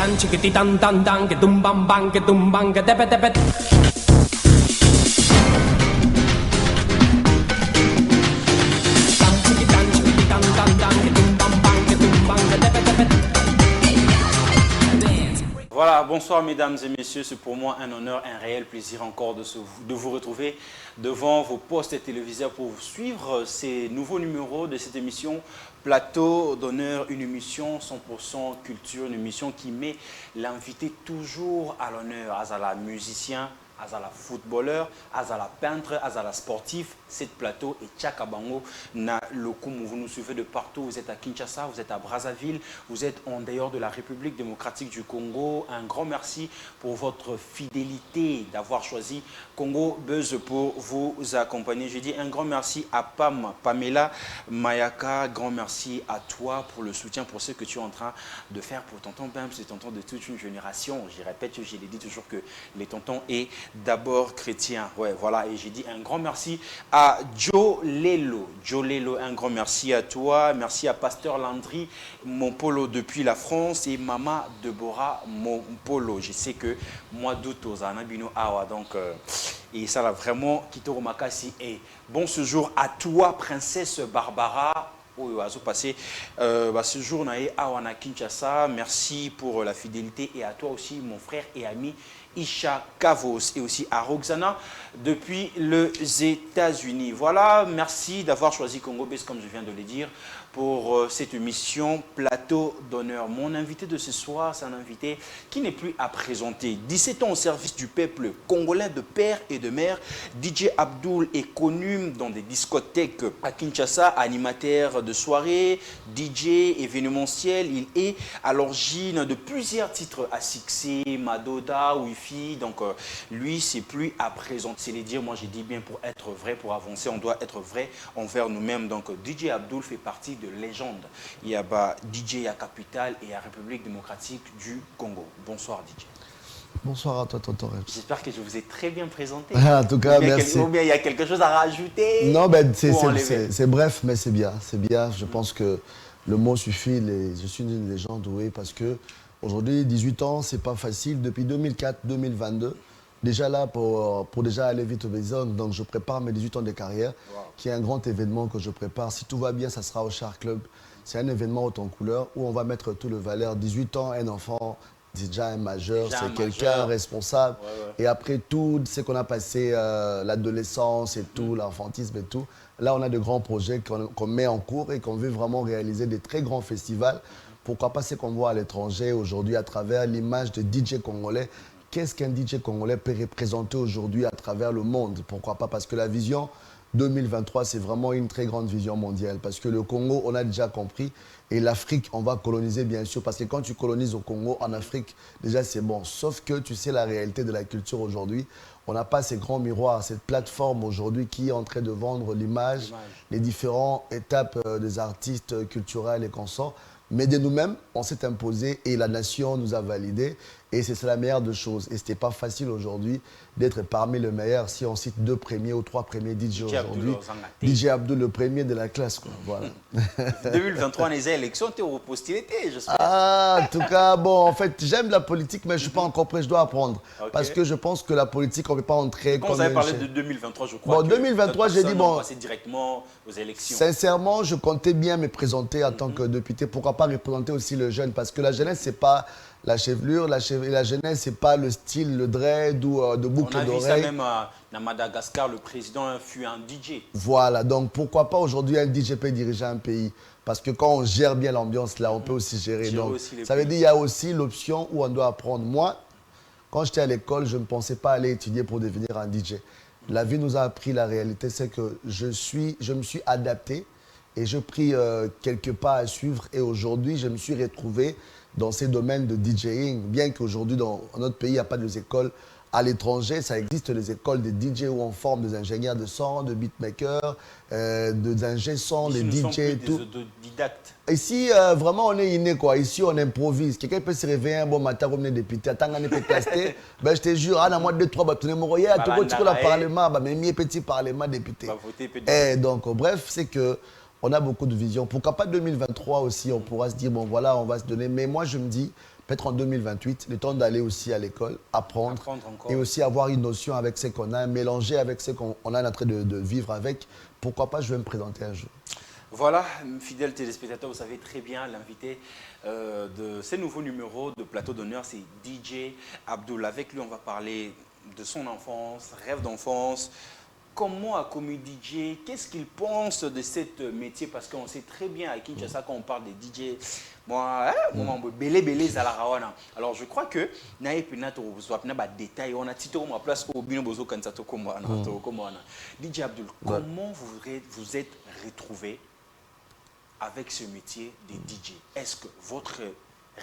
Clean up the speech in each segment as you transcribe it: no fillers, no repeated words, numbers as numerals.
chiquitan, chiquititan, tan, tan, que tumban, ban, que tumban, que tepe, tepe. Voilà, bonsoir mesdames et messieurs, c'est pour moi un honneur, un réel plaisir encore de vous retrouver devant vos postes téléviseurs pour vous suivre ces nouveaux numéros de cette émission Plateau d'honneur, une émission 100% culture, une émission qui met l'invité toujours à l'honneur, Azala musicien, Azala footballeur, Azala peintre, Azala sportif. Cette plateau est Tchakabango, na Lokum. Vous nous suivez de partout. Vous êtes à Kinshasa, vous êtes à Brazzaville, vous êtes en dehors de la République démocratique du Congo. Un grand merci pour votre fidélité d'avoir choisi Congo Buzz pour vous accompagner. Je dis un grand merci à Pamela Mayaka. Grand merci à toi pour le soutien, pour ce que tu es en train de faire pour tonton Bams, c'est tonton de toute une génération. Je répète, je l'ai dit toujours que les tontons est d'abord chrétien. Ouais, voilà. Et j'ai dit un grand merci à Joe Lelo. Joe Lelo, un grand merci à toi. Merci à Pasteur Landry Monpolo depuis la France et Mama Deborah Monpolo. Je sais que moi d'août aux Anabino Awa. Donc, et ça là vraiment, Kitoro Makasi. Et bon séjour à toi, princesse Barbara. Passé ce jour à Kinshasa. Merci pour la fidélité et à toi aussi mon frère et ami Isha Kavos et aussi à Roxana depuis les États-Unis. Voilà, merci d'avoir choisi Congo Buzz comme je viens de le dire pour cette émission Plateau d'honneur. Mon invité de ce soir, c'est un invité qui n'est plus à présenter. 17 ans au service du peuple congolais de père et de mère. DJ Abdul est connu dans des discothèques à Kinshasa, animateur de soirée, DJ événementiel. Il est à l'origine de plusieurs titres à succès, Madoda, Wi-Fi. Donc lui, c'est plus à présenter. C'est les dire, moi j'ai dit bien pour être vrai, pour avancer, on doit être vrai envers nous-mêmes. Donc DJ Abdul fait partie de légende. Il y a DJ à Capitale et à République démocratique du Congo. Bonsoir DJ. Bonsoir à toi, tonton. J'espère que je vous ai très bien présenté. En tout cas, merci. Ou bien il y a quelque chose à rajouter? Non, ben, c'est bref, mais c'est bien. C'est bien. Je pense que le mot suffit. Je suis une légende, oui, parce que aujourd'hui, 18 ans, c'est pas facile. Depuis 2004-2022, déjà là pour déjà aller vite au Bézon. Donc, je prépare mes 18 ans de carrière, qui est un grand événement que je prépare. Si tout va bien, ça sera au Char Club. C'est un événement haute en couleur où on va mettre tout le valeur. 18 ans, un enfant, c'est déjà un majeur, c'est quelqu'un responsable. Et après tout ce qu'on a passé, l'adolescence et tout, l'enfantisme et tout, là, on a de grands projets qu'on met en cours et qu'on veut vraiment réaliser des très grands festivals. Pourquoi pas ce qu'on voit à l'étranger aujourd'hui à travers l'image de DJ congolais. Qu'est-ce qu'un DJ congolais peut représenter aujourd'hui à travers le monde? Pourquoi pas? Parce que la vision 2023, c'est vraiment une très grande vision mondiale. Parce que le Congo, on a déjà compris. Et l'Afrique, on va coloniser bien sûr. Parce que quand tu colonises au Congo, en Afrique, déjà c'est bon. Sauf que tu sais la réalité de la culture aujourd'hui. On n'a pas ces grands miroirs, cette plateforme aujourd'hui qui est en train de vendre l'image, les différentes étapes des artistes culturels et consorts. Mais de nous-mêmes, on s'est imposé et la nation nous a validés. Et c'est la meilleure des choses. Et ce n'était pas facile aujourd'hui d'être parmi les meilleurs. Si on cite 2 premiers ou 3 premiers DJ aujourd'hui, DJ Abdul, le premier de la classe. Quoi. Voilà. 2023, les élections, tu es au postulité, j'espère. Ah, en tout cas, bon, en fait, j'aime la politique, mais je ne suis pas encore prêt, je dois apprendre. Parce que je pense que la politique, on ne peut pas entrer comme... Quand vous avez parlé de 2023, je crois bon, 2023, j'ai dit, bon... passer directement aux élections. Sincèrement, je comptais bien me présenter en tant que député. Pourquoi pas représenter aussi le jeune? Parce que la jeunesse, ce n'est pas... La chevelure, la jeunesse, ce n'est pas le style, le dread ou de boucle d'oreille. On a vu ça même à Madagascar, le président fut un DJ. Voilà, donc pourquoi pas aujourd'hui un DJ peut diriger un pays? Parce que quand on gère bien l'ambiance, là, on peut aussi gérer. Donc, aussi ça veut dire qu'il y a aussi l'option où on doit apprendre. Moi, quand j'étais à l'école, je ne pensais pas aller étudier pour devenir un DJ. La vie nous a appris la réalité, c'est que je me suis adapté et j'ai pris quelques pas à suivre. Et aujourd'hui, je me suis retrouvé dans ces domaines de DJing, bien qu'aujourd'hui, dans notre pays, il n'y a pas de écoles. À l'étranger, ça existe les écoles de DJ où on forme des ingénieurs de son, de beatmakers, des ingé son, des DJ et tout. Des autodidactes. Ici, vraiment, on est inné, quoi. Ici, on improvise. Quelqu'un peut se réveiller un bon matin comme député. Attends, on peut tester. Ben, je te jure, à la moitié de 3, tu n'es pas là, tout le parlement, mais petit parlement député. Et donc, bref, c'est que on a beaucoup de visions. Pourquoi pas 2023 aussi, on pourra se dire, bon voilà, on va se donner. Mais moi, je me dis, peut-être en 2028, le temps d'aller aussi à l'école, apprendre encore. et aussi avoir une notion avec ce qu'on a, mélanger avec ce qu'on est en train de vivre avec. Pourquoi pas, je vais me présenter un jour. Voilà, fidèles téléspectateurs, vous savez très bien, l'invité de ces nouveaux numéros de Plateau d'honneur, c'est DJ Abdoul. Avec lui, on va parler de son enfance, rêve d'enfance. Comment a commis DJ? Qu'est-ce qu'il pense de ce métier? Parce qu'on sait très bien à Kinshasa, quand on parle des DJ, moi, belé zalarawana. Alors, je crois que naïe penato soit pas détail. On a titré ma place au bino bozo kansato comme DJ Abdoul, comment vous êtes retrouvé avec ce métier de DJ? Est-ce que votre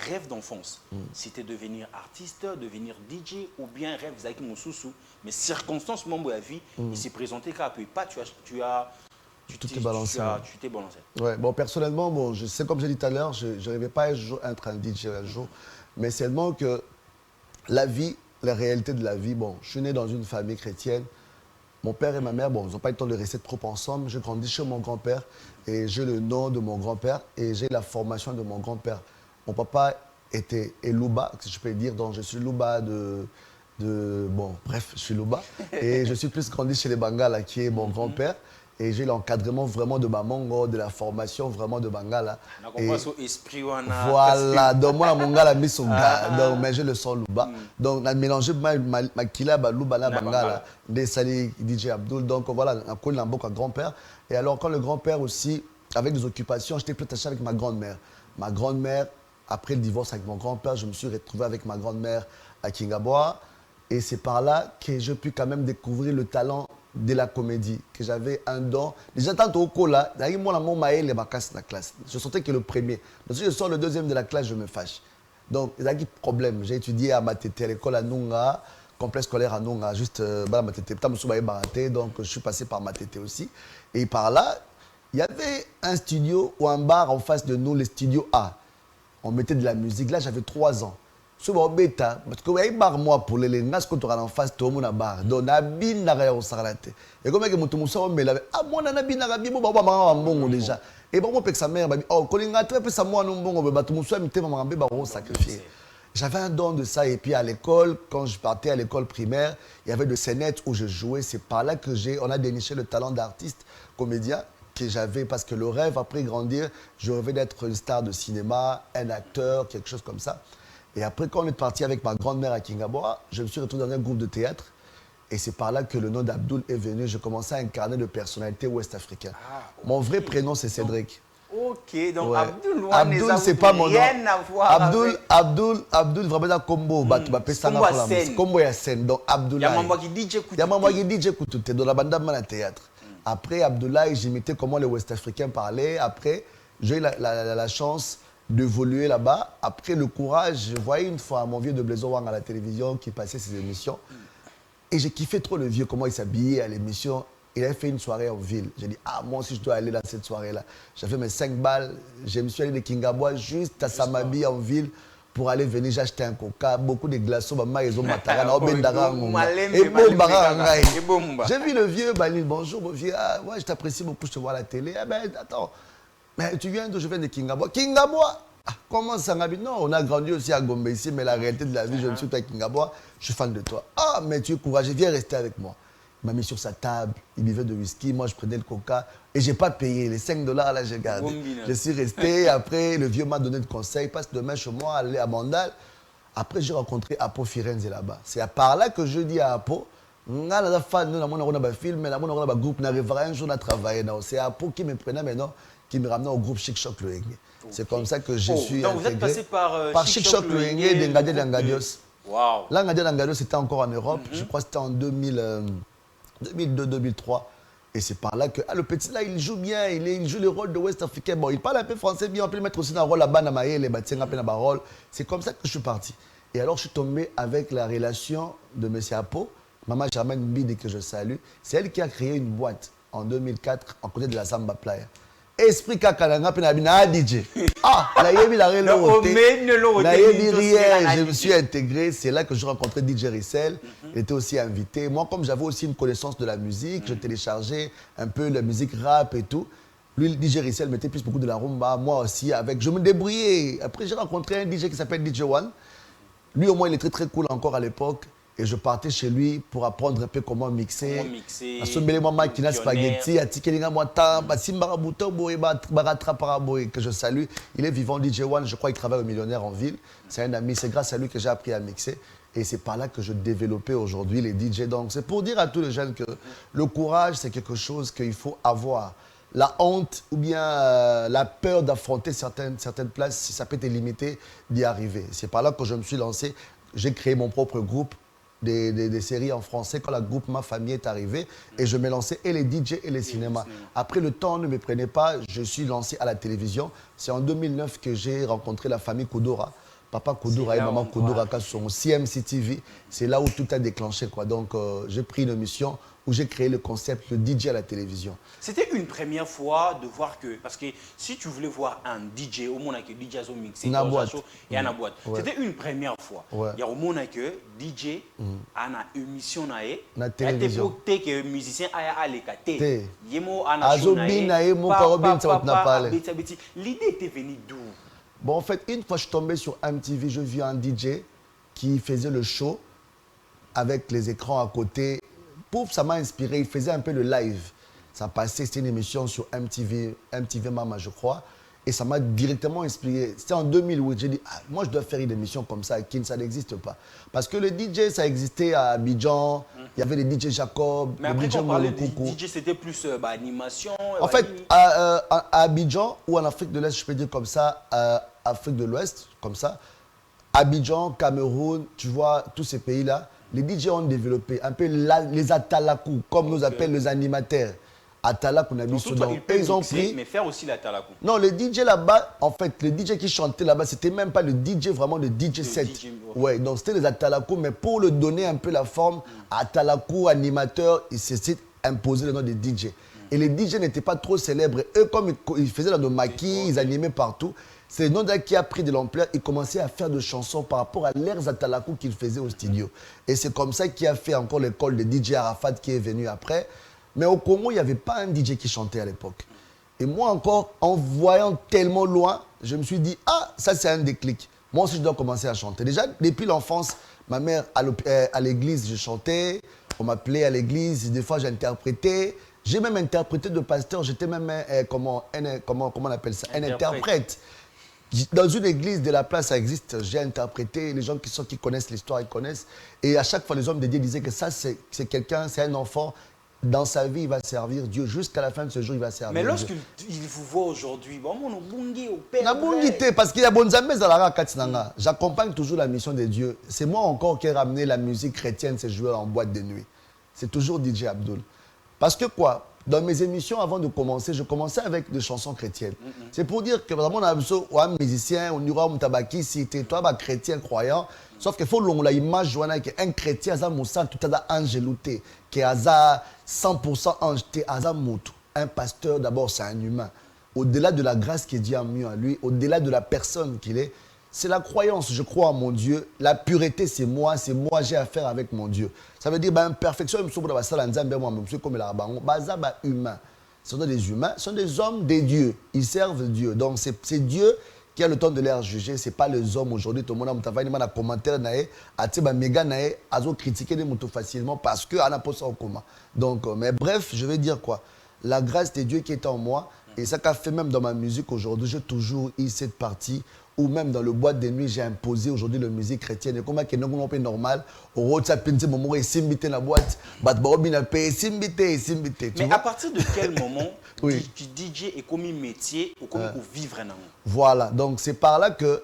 rêve d'enfance, c'était devenir artiste, devenir DJ, ou bien rêve avec mon sous-sous, mais circonstances, mon bout à vie, il s'est présenté qu'à peu pas, tu t'es balancé. Ouais, bon, personnellement, bon, je sais, comme j'ai dit tout à l'heure, je ne rêvais pas être un DJ un jour, mais seulement que la vie, la réalité de la vie, bon, je suis né dans une famille chrétienne. Mon père et ma mère, bon, ils n'ont pas eu le temps de rester trop ensemble. Je grandis chez mon grand-père et j'ai le nom de mon grand-père et j'ai la formation de mon grand-père. Mon papa était Louba, si je peux dire, donc je suis Louba bon, bref, je suis Louba. Et je suis plus grandi chez les Bangala, qui est mon grand-père. Et j'ai l'encadrement vraiment de Mamango, de la formation vraiment de Bangala. Voilà, donc moi, mon gars, donc mais je le sens Louba. Donc, on a mélangé ma kila, Louba, Bangala, des Sali, DJ Abdoul. Donc, voilà, on a connu un grand-père. Et alors, quand le grand-père aussi, avec des occupations, j'étais plus attaché avec ma grand-mère. Ma grand-mère, après le divorce avec mon grand-père, je me suis retrouvé avec ma grand-mère à Kingaboa. Et c'est par là que j'ai pu quand même découvrir le talent de la comédie, que j'avais un don. Déjà, tant au cola, je sentais que le premier. Donc, si je sors le deuxième de la classe, je me fâche. Donc, il y a un problème. J'ai étudié à Matete, à l'école à Nunga, complexe scolaire à Nunga, juste Matete. Donc, je suis passé par Matete aussi. Et par là, il y avait un studio ou un bar en face de nous, le studio A. On mettait de la musique. Là, j'avais 3 ans. Je suis bêta, parce que y a un bar moi pour les lengas quand on en face tout le monde a bar. Donc na bin na au sarate. Et comme que mutu musa on mela ah moi na bin na bibo baba mama mbongo déjà. Et bon moi sa mère babi oh kolinga très peu ça moi no mbongo ba tu musa mité mama mbé ba sacrifier. J'avais un don de ça et puis à l'école quand je partais à l'école primaire, il y avait de scénettes où je jouais, c'est par là que on a déniché le talent d'artiste comédien que j'avais parce que le rêve après grandir, je rêvais d'être une star de cinéma, un acteur, quelque chose comme ça. Et après, quand on est parti avec ma grand-mère à Kingaboa, je me suis retrouvé dans un groupe de théâtre. Et c'est par là que le nom d'Abdoul est venu. Je commençais à incarner de personnalités ouest-africaines. Mon vrai prénom, c'est Cédric. Ok, donc ouais. Abdoul, c'est pas mon nom. Abdoul, vraiment, combo. Combo et scène. Donc, Abdoulaye. Il y a maman qui DJ Koutoute dans la bande de théâtre. Après, Abdoulaye, j'imitais comment les ouest-africains parlaient. Après, j'ai eu la chance d'évoluer là-bas. Après le courage, je voyais une fois mon vieux de Blaisowang à la télévision qui passait ses émissions. Et j'ai kiffé trop le vieux, comment il s'habillait à l'émission. Il avait fait une soirée en ville. J'ai dit, ah, moi aussi je dois aller dans cette soirée-là. J'ai fait mes 5 balles. Je me suis allé de Kingaboa juste à Samabi en ville pour aller venir. J'ai acheté un coca, beaucoup de glaçons. J'ai vu le vieux, bonjour mon vieux. Ah, ouais, je t'apprécie beaucoup, je te vois à la télé. Ah ben, attends. Mais tu viens d'où? Je viens de Kingaboa. Kingaboa? Ah, comment ça m'a dit? Non, on a grandi aussi à Gombe ici, mais la réalité de la vie, je me suis à Kingaboa, je suis fan de toi. Ah, mais tu es courageux, viens rester avec moi. Il m'a mis sur sa table, il buvait de whisky, moi je prenais le coca et je n'ai pas payé. Les 5 $ là, j'ai gardé. Je suis resté, après le vieux m'a donné de conseils, passe demain chez moi, aller à Mandal. Après j'ai rencontré Apo Firenze là-bas. C'est par là que je dis à Apo, c'est Apo qui me prenait maintenant, qui me ramenait au groupe Chic Choc Le Hengue. C'est comme ça que je suis donc intégré. Vous êtes passé par Chic Choc Le Hengue d'Engadé Langadios. Wow. L'Engadé Langadios c'était encore en Europe. Je crois que c'était en 2002-2003. Et c'est par là que le petit là, il joue bien, il joue le rôle de West Africain. Bon, il parle un peu français bien, on peut le mettre aussi dans le rôle là-bas, rôle. C'est comme ça que je suis parti. Et alors, je suis tombé avec la relation de M. Apo, Maman Germaine Bidi, que je salue. C'est elle qui a créé une boîte en 2004, en côté de la Samba Playa. Esprit Kakalanga, Penabina, DJ. Ah, la Yébi, la je me suis intégré. C'est là que j'ai rencontré DJ Rissel. Il était aussi invité. Moi, comme j'avais aussi une connaissance de la musique, je téléchargeais un peu la musique rap et tout. Lui, le DJ Rissel mettait plus beaucoup de la rumba, moi aussi, avec. Je me débrouillais. Après, j'ai rencontré un DJ qui s'appelle DJ One. Lui, au moins, il est très, très cool encore à l'époque. Et je partais chez lui pour apprendre un peu comment mixer. Comment mixer. Assommer moi makina spaghetti, atikelinga mwata, basimbara buto boy, baratra paraboy, que je salue. Il est vivant, DJ One, je crois qu'il travaille au Millionnaire en ville. C'est un ami, c'est grâce à lui que j'ai appris à mixer. Et c'est par là que je développais aujourd'hui les DJ. Donc c'est pour dire à tous les jeunes que le courage, c'est quelque chose qu'il faut avoir. La honte ou bien la peur d'affronter certaines places, ça peut te limiter d'y arriver. C'est par là que je me suis lancé. J'ai créé mon propre groupe. Des séries en français quand la groupe Ma Famille est arrivée et je me lançais et les DJ et les cinémas. Après, le temps ne me prenait pas, je suis lancé à la télévision. C'est en 2009 que j'ai rencontré la famille Koudoura. Papa Koudoura et maman Koudoura qui sont au CMC TV. C'est là où tout a déclenché, quoi. Donc, j'ai pris une mission où j'ai créé le concept de DJ à la télévision. C'était une première fois de voir que, parce que si tu voulais voir un DJ, au monde que DJ a mixé, Une boîte. et à la boîte. Ouais. C'était une première fois. Ouais. Il y a au monde que DJ a une émission na télévision. Il y a que musicien a les Té. catés. Yemo a l'idée était venue d'où? Bon, en fait, une fois je suis tombé sur MTV, je vis un DJ qui faisait le show avec les écrans à côté. Pouf, ça m'a inspiré. Il faisait un peu le live. Ça passait, c'était une émission sur MTV Mama, je crois. Et ça m'a directement inspiré. C'était en 2008. J'ai dit, ah, moi, je dois faire une émission comme ça. À Kin, ça n'existe pas. Parce que le DJ, ça existait à Abidjan. Il y avait les DJ Jacob. Mais après, quand on parlait de DJ, c'était plus animation. En fait, à Abidjan, ou en Afrique de l'Est, je peux dire comme ça, Afrique de l'Ouest, comme ça, Abidjan, Cameroun, tu vois, tous ces pays-là, les DJ ont développé un peu les atalakou, comme nous appellent les animateurs. Atalakou, on a mis Soudan. Ils ont pris. Mais faire aussi l'atalakou. Non, le DJ là-bas, en fait, le DJ qui chantait là-bas, c'était même pas le DJ, vraiment le DJ set. Ouais, donc c'était les atalakou, mais pour le donner un peu la forme, atalakou, animateur, il s'est imposé le nom de DJ. Et les DJ n'étaient pas trop célèbres. Eux, comme ils faisaient dans nos maquis, ils animaient partout. C'est le nom qui a pris de l'ampleur. Ils commençaient à faire des chansons par rapport à l'air atalakou qu'ils faisaient au studio. Et c'est comme ça qu'il a fait encore l'école de DJ Arafat qui est venu après. Mais au Congo, il n'y avait pas un DJ qui chantait à l'époque. Et moi encore, en voyant tellement loin, je me suis dit, ah, ça c'est un déclic. Moi aussi, je dois commencer à chanter. Déjà, depuis l'enfance, ma mère, à l'église, je chantais. On m'appelait à l'église. Des fois, j'interprétais. J'ai même interprété de pasteur. J'étais même, comment on appelle ça? Un interprète. Dans une église de la place, ça existe. J'ai interprété. Les gens qui connaissent l'histoire, ils connaissent. Et à chaque fois, les hommes de Dieu disaient que ça, c'est quelqu'un, c'est un enfant. Dans sa vie, il va servir Dieu. Jusqu'à la fin de ce jour, il va servir Dieu. Mais lorsqu'il vous voit aujourd'hui, on parce qu'il y a bon Zambé Zalara Katinanga. J'accompagne toujours la mission de Dieu. C'est moi encore qui ai ramené la musique chrétienne, ces joueurs en boîte de nuit. C'est toujours DJ Abdoul. Parce que quoi? Dans mes émissions, avant de commencer, je commençais avec des chansons chrétiennes. C'est pour dire que vraiment, on a besoin d'un musicien, on ira au Tabaki, si tu es toi, un chrétien croyant. Sauf qu'il faut l'image qu'un chrétien, tout a angelouté, qui a 100% ange, un pasteur, d'abord, c'est un humain. Au-delà de la grâce que Dieu a mis en lui, au-delà de la personne qu'il est, c'est la croyance. Je crois en mon Dieu. La pureté, c'est moi j'ai affaire avec mon Dieu. Ça veut dire, perfection, comme humain. Ce sont des humains, ce sont des hommes, des dieux. Ils servent Dieu. Donc, c'est Dieu qui a le temps de les juger. Ce n'est pas les hommes aujourd'hui. Tout le monde a un commentaire, a critiqué les motos facilement parce qu'on a posé ça au commun. Donc, mais bref, je vais dire quoi? La grâce de Dieu qui est en moi, et ça qu'a fait même dans ma musique aujourd'hui, j'ai toujours eu cette partie ou même dans le boîte de nuit, j'ai imposé aujourd'hui la musique chrétienne. Et comme c'est normal, au WhatsApp, la boîte, mais à partir de quel moment oui. DJ est comme un métier ou comme vivre un an? Voilà, donc c'est par là que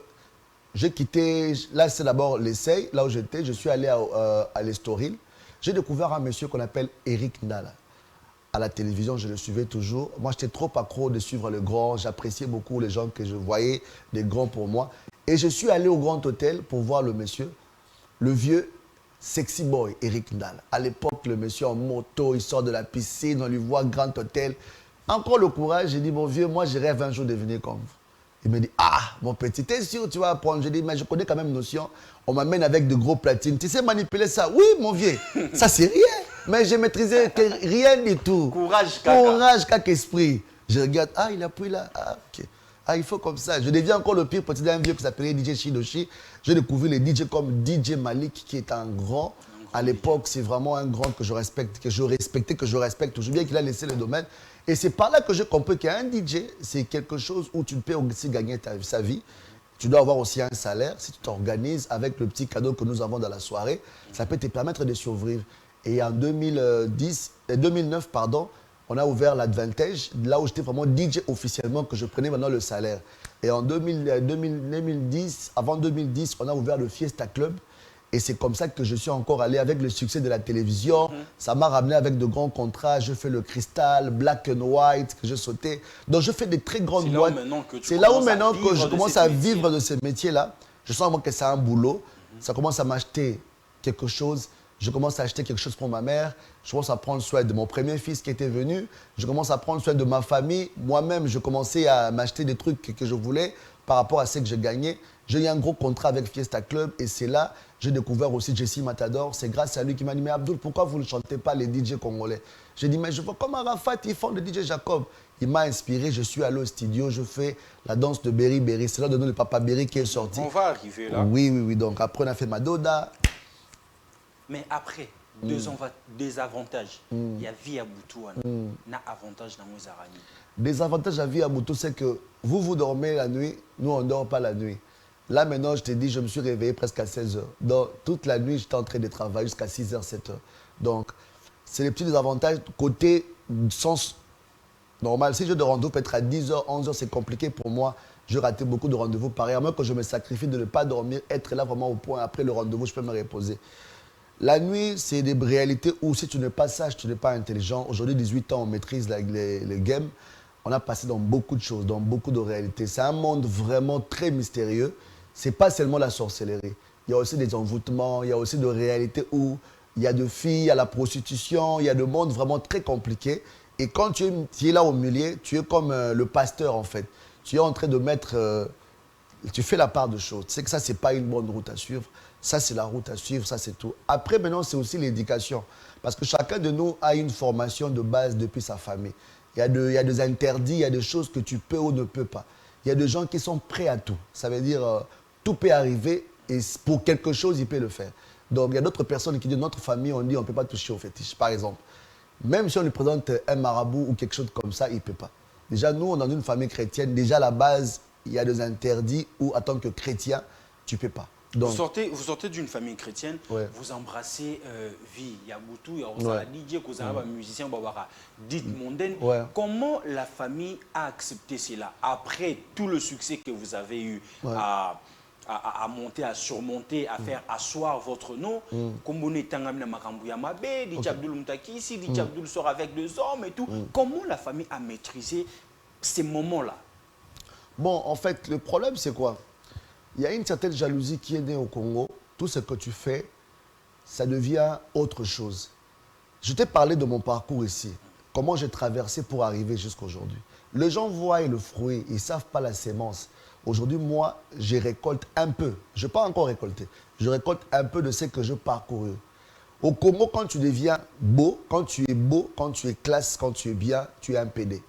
j'ai quitté. Là, c'est d'abord l'essai, là où j'étais. Je suis allé à l'Estoril. J'ai découvert un monsieur qu'on appelle Eric Ndala. À la télévision, je le suivais toujours. Moi, j'étais trop accro de suivre le grand. J'appréciais beaucoup les gens que je voyais, des grands pour moi. Et je suis allé au Grand Hôtel pour voir le monsieur, le vieux sexy boy, Eric Ndala. À l'époque, le monsieur en moto, il sort de la piscine, on lui voit Grand Hôtel. Encore le courage, j'ai dit, mon vieux, moi, je rêve un jour de devenir comme vous. Il me dit, ah, mon petit, t'es sûr, tu vas apprendre? Je dis, mais je connais quand même notion. On m'amène avec de gros platines. Tu sais manipuler ça? Oui, mon vieux, ça c'est rien. Mais j'ai maîtrisé rien du tout. Courage, caca. Courage, caca esprit. Je regarde, ah, il a pris là, ah, ok. Ah, il faut comme ça. Je deviens encore le pire petit d'un vieux qui s'appelait DJ Shidoshi. J'ai découvert les DJ comme DJ Malik, qui est un grand. À l'époque, c'est vraiment un grand que je respecte, que je respecte toujours, bien qu'il a laissé le domaine. Et c'est par là que je comprends qu'un DJ, c'est quelque chose où tu peux aussi gagner sa vie. Tu dois avoir aussi un salaire. Si tu t'organises avec le petit cadeau que nous avons dans la soirée, ça peut te permettre de survivre. Et en 2009, pardon, on a ouvert l'Advantage, là où j'étais vraiment DJ officiellement, que je prenais maintenant le salaire. Et en 2010, avant 2010, on a ouvert le Fiesta Club. Et c'est comme ça que je suis encore allé avec le succès de la télévision. Ça m'a ramené avec de grands contrats. Je fais le Cristal, Black and White, que je sautais. Donc je fais des très grandes boîtes. C'est là où maintenant que je commence à vivre de ce métier-là. Je sens vraiment que c'est un boulot. Ça commence à m'acheter quelque chose. Je commence à acheter quelque chose pour ma mère. Je commence à prendre soin de mon premier fils qui était venu. Je commence à prendre soin de ma famille. Moi-même, je commençais à m'acheter des trucs que je voulais par rapport à ce que je gagnais. J'ai eu un gros contrat avec Fiesta Club et c'est là que j'ai découvert aussi Jesse Matador. C'est grâce à lui qui m'a dit « Mais Abdul, pourquoi vous ne chantez pas les DJ congolais ?» J'ai dit « Mais je vois comme Arafat, ils font le DJ Jacob. » Il m'a inspiré, je suis allé au studio, je fais la danse de Berry Berry. C'est là de nous le Papa Berry qui est sorti. On va arriver là. Oui. Donc après, on a fait Madoda. Mais après, des avantages. Il y a vie à Boutou, n'a avantage dans nos araignées. Des avantages à vie à Boutou, c'est que vous dormez la nuit, nous on ne dort pas la nuit. Là maintenant, je te dis, je me suis réveillé presque à 16h. Donc toute la nuit, j'étais en train de travailler jusqu'à 6h, 7h. Donc c'est les petits désavantages. Côté sens normal, si je de rendez-vous peut être à 10h, 11h, c'est compliqué pour moi. Je ratais beaucoup de rendez-vous. Pareil, à moins que je me sacrifie de ne pas dormir, être là vraiment au point. Après le rendez-vous, je peux me reposer. La nuit, c'est des réalités où si tu n'es pas sage, tu n'es pas intelligent. Aujourd'hui, 18 ans, on maîtrise les games. On a passé dans beaucoup de choses, dans beaucoup de réalités. C'est un monde vraiment très mystérieux. Ce n'est pas seulement la sorcellerie. Il y a aussi des envoûtements, il y a aussi des réalités où il y a de filles, il y a la prostitution, il y a des mondes vraiment très compliqués. Et quand tu es là au milieu, tu es comme le pasteur en fait. Tu es en train de mettre... tu fais la part de choses. Tu sais que ça, ce n'est pas une bonne route à suivre. Ça, c'est la route à suivre, ça, c'est tout. Après, maintenant, c'est aussi l'éducation. Parce que chacun de nous a une formation de base depuis sa famille. Il y a des interdits, il y a des choses que tu peux ou ne peux pas. Il y a des gens qui sont prêts à tout. Ça veut dire, tout peut arriver et pour quelque chose, il peut le faire. Donc, il y a d'autres personnes qui disent, notre famille, on dit, on ne peut pas toucher aux fétiches, par exemple. Même si on lui présente un marabout ou quelque chose comme ça, il ne peut pas. Déjà, nous, on est dans une famille chrétienne. Déjà, à la base, il y a des interdits où, en tant que chrétien, tu ne peux pas. Donc, vous sortez d'une famille chrétienne, vous embrassez vie. Il y a Boutou, il y a DJ, il y a musicien, dites mondaine. Comment la famille a accepté cela après tout le succès que vous avez eu à monter, à surmonter, à faire asseoir votre nom? Comme on est en Makambouya Mabé, DJ Abdul Moutakissi, DJ Abdul sort avec 2 hommes et tout. Comment la famille a maîtrisé ces moments-là? Bon, en fait, le problème, c'est quoi? Il y a une certaine jalousie qui est née au Congo. Tout ce que tu fais, ça devient autre chose. Je t'ai parlé de mon parcours ici. Comment j'ai traversé pour arriver jusqu'à aujourd'hui. Les gens voient le fruit, ils ne savent pas la sémence. Aujourd'hui, moi, je récolte un peu. Je n'ai pas encore récolté. Je récolte un peu de ce que je parcours. Au Congo, quand tu deviens beau, quand tu es classe, quand tu es bien, tu es un PD.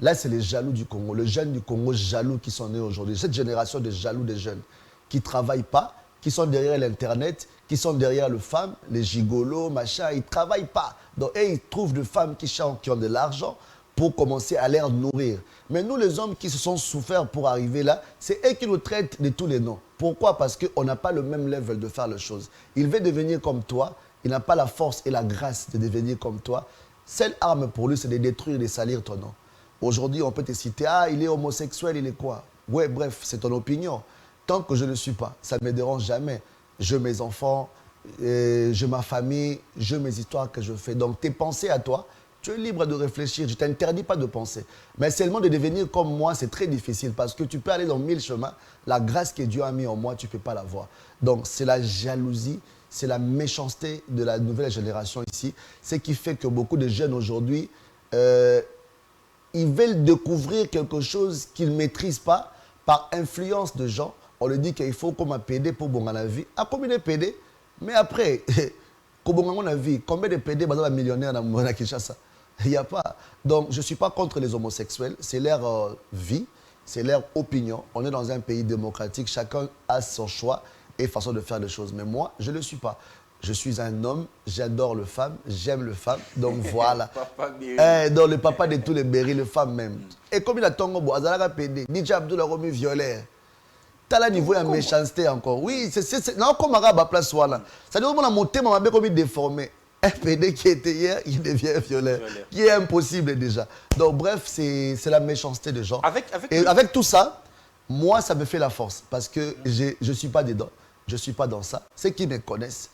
Là, c'est les jaloux du Congo, les jeunes du Congo jaloux qui sont nés aujourd'hui. Cette génération de jaloux des jeunes qui ne travaillent pas, qui sont derrière l'Internet, qui sont derrière les femmes, les gigolos, machin, ils ne travaillent pas. Donc, ils trouvent des femmes qui chantent, qui ont de l'argent pour commencer à les nourrir. Mais nous, les hommes qui se sont souffert pour arriver là, c'est eux qui nous traitent de tous les noms. Pourquoi? Parce qu'on n'a pas le même level de faire les choses. Il veut devenir comme toi, il n'a pas la force et la grâce de devenir comme toi. Seule arme pour lui, c'est de détruire, de salir ton nom. Aujourd'hui, on peut te citer, ah, il est homosexuel, il est quoi? Ouais, bref, c'est ton opinion. Tant que je ne le suis pas, ça ne me dérange jamais. J'ai mes enfants, j'ai ma famille, j'ai mes histoires que je fais. Donc, tes pensées à toi, tu es libre de réfléchir. Je ne t'interdis pas de penser. Mais seulement de devenir comme moi, c'est très difficile parce que tu peux aller dans 1000 chemins. La grâce que Dieu a mis en moi, tu ne peux pas la voir. Donc, c'est la jalousie, c'est la méchanceté de la nouvelle génération ici. Ce qui fait que beaucoup de jeunes aujourd'hui... ils veulent découvrir quelque chose qu'ils ne maîtrisent pas par influence de gens. On leur dit qu'il faut comme un PD pour bon la vie. Ah, combien de PD? Mais après, comme bon la vie, combien de PD sont millionnaires dans Kinshasa? Il n'y a pas. Donc, je ne suis pas contre les homosexuels. C'est leur vie, c'est leur opinion. On est dans un pays démocratique. Chacun a son choix et façon de faire les choses. Mais moi, je ne le suis pas. Je suis un homme, j'adore les femmes, j'aime les femmes. Donc, voilà. Papa Berry. Donc, le papa de tous les Berry, les femmes même. Et comme il a Tongo, Azalaka PD, DJ Abdul a remis violet. T'as le niveau de méchanceté encore. Oui, c'est non, comme Arabe à place voilà. Ça veut dire qu'on a monté, on m'a comme déformé. Un PD qui était hier, il devient violet. Qui est impossible déjà. Donc bref, c'est la méchanceté des gens. Avec tout ça, moi, ça me fait la force. Parce que je ne suis pas dedans. Je ne suis pas dans ça. Ceux qui me connaissent,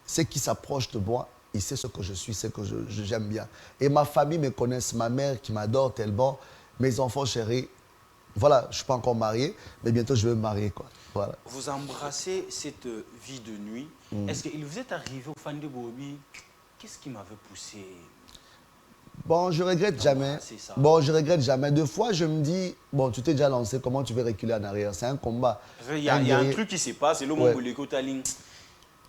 ceux qui s'approchent de moi, ils savent ce que je suis, ce que j'aime bien. Et ma famille me connaissent, ma mère qui m'adore tellement, mes enfants chéris. Voilà, je ne suis pas encore marié, mais bientôt je vais me marier, quoi. Voilà. Vous embrassez cette vie de nuit. Est-ce qu'il vous est arrivé au fan de Bobby? Qu'est-ce qui m'avait poussé? Bon, je regrette jamais. Bon, je regrette jamais. Deux fois, je me dis, bon, tu t'es déjà lancé, comment tu veux reculer en arrière? C'est un combat. Il y a un truc qui se passe, c'est le moment où les côtés ligne.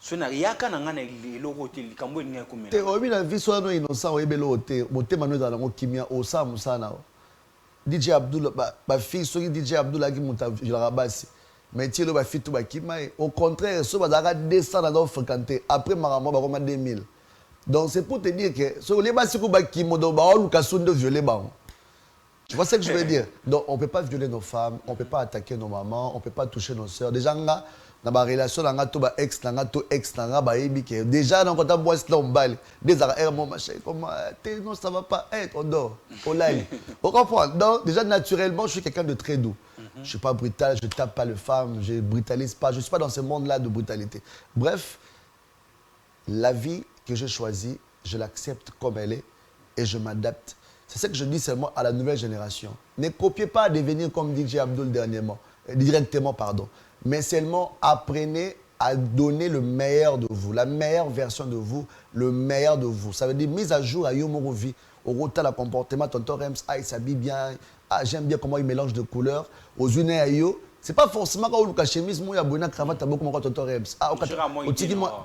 Ce n'est rien qu'un an, le côté, le cambo, il n'y a combien? Tu es la vie, soit innocent, ou ebelo, moté manu dans la kimia, au sa musana. DJ Abdul, ma fille, soit DJ Abdul, qui monte à la rabassi. Mais tu es le fille, tout bakima. Au contraire, ce va descendre dans fréquenter. Après, ma maman va remettre 2000. Donc c'est pour te dire que sur les bases qui m'ont de violer. Tu vois ce que je veux dire? Donc on ne peut pas violer nos femmes, on ne peut pas attaquer nos mamans, on ne peut pas toucher nos soeurs. Déjà, dans la relation, on a ex, déjà, quand on boit on balle. Des mon machin, comment, non, ça ne va pas être, on dort, on l'aille. On comprend. Donc déjà, naturellement, je suis quelqu'un de très doux. Je ne suis pas brutal, je ne tape pas les femmes, je ne brutalise pas, je ne suis pas dans ce monde-là de brutalité. Bref, la vie que j'ai choisie, je l'accepte comme elle est et je m'adapte. C'est ce que je dis seulement à la nouvelle génération. Ne copiez pas à devenir comme DJ Abdul directement, pardon. Mais seulement apprenez à donner le meilleur de vous, la meilleure version de vous, le meilleur de vous. Ça veut dire mise à jour à Yomoro vie, au rota, le comportement, tonton Rems, il s'habille bien, j'aime bien comment il mélange de couleurs, aux unes à yo. C'est pas forcément quand on a chemise, moi, il y a cravate, beaucoup moins tonton Rems. Au tiki moi,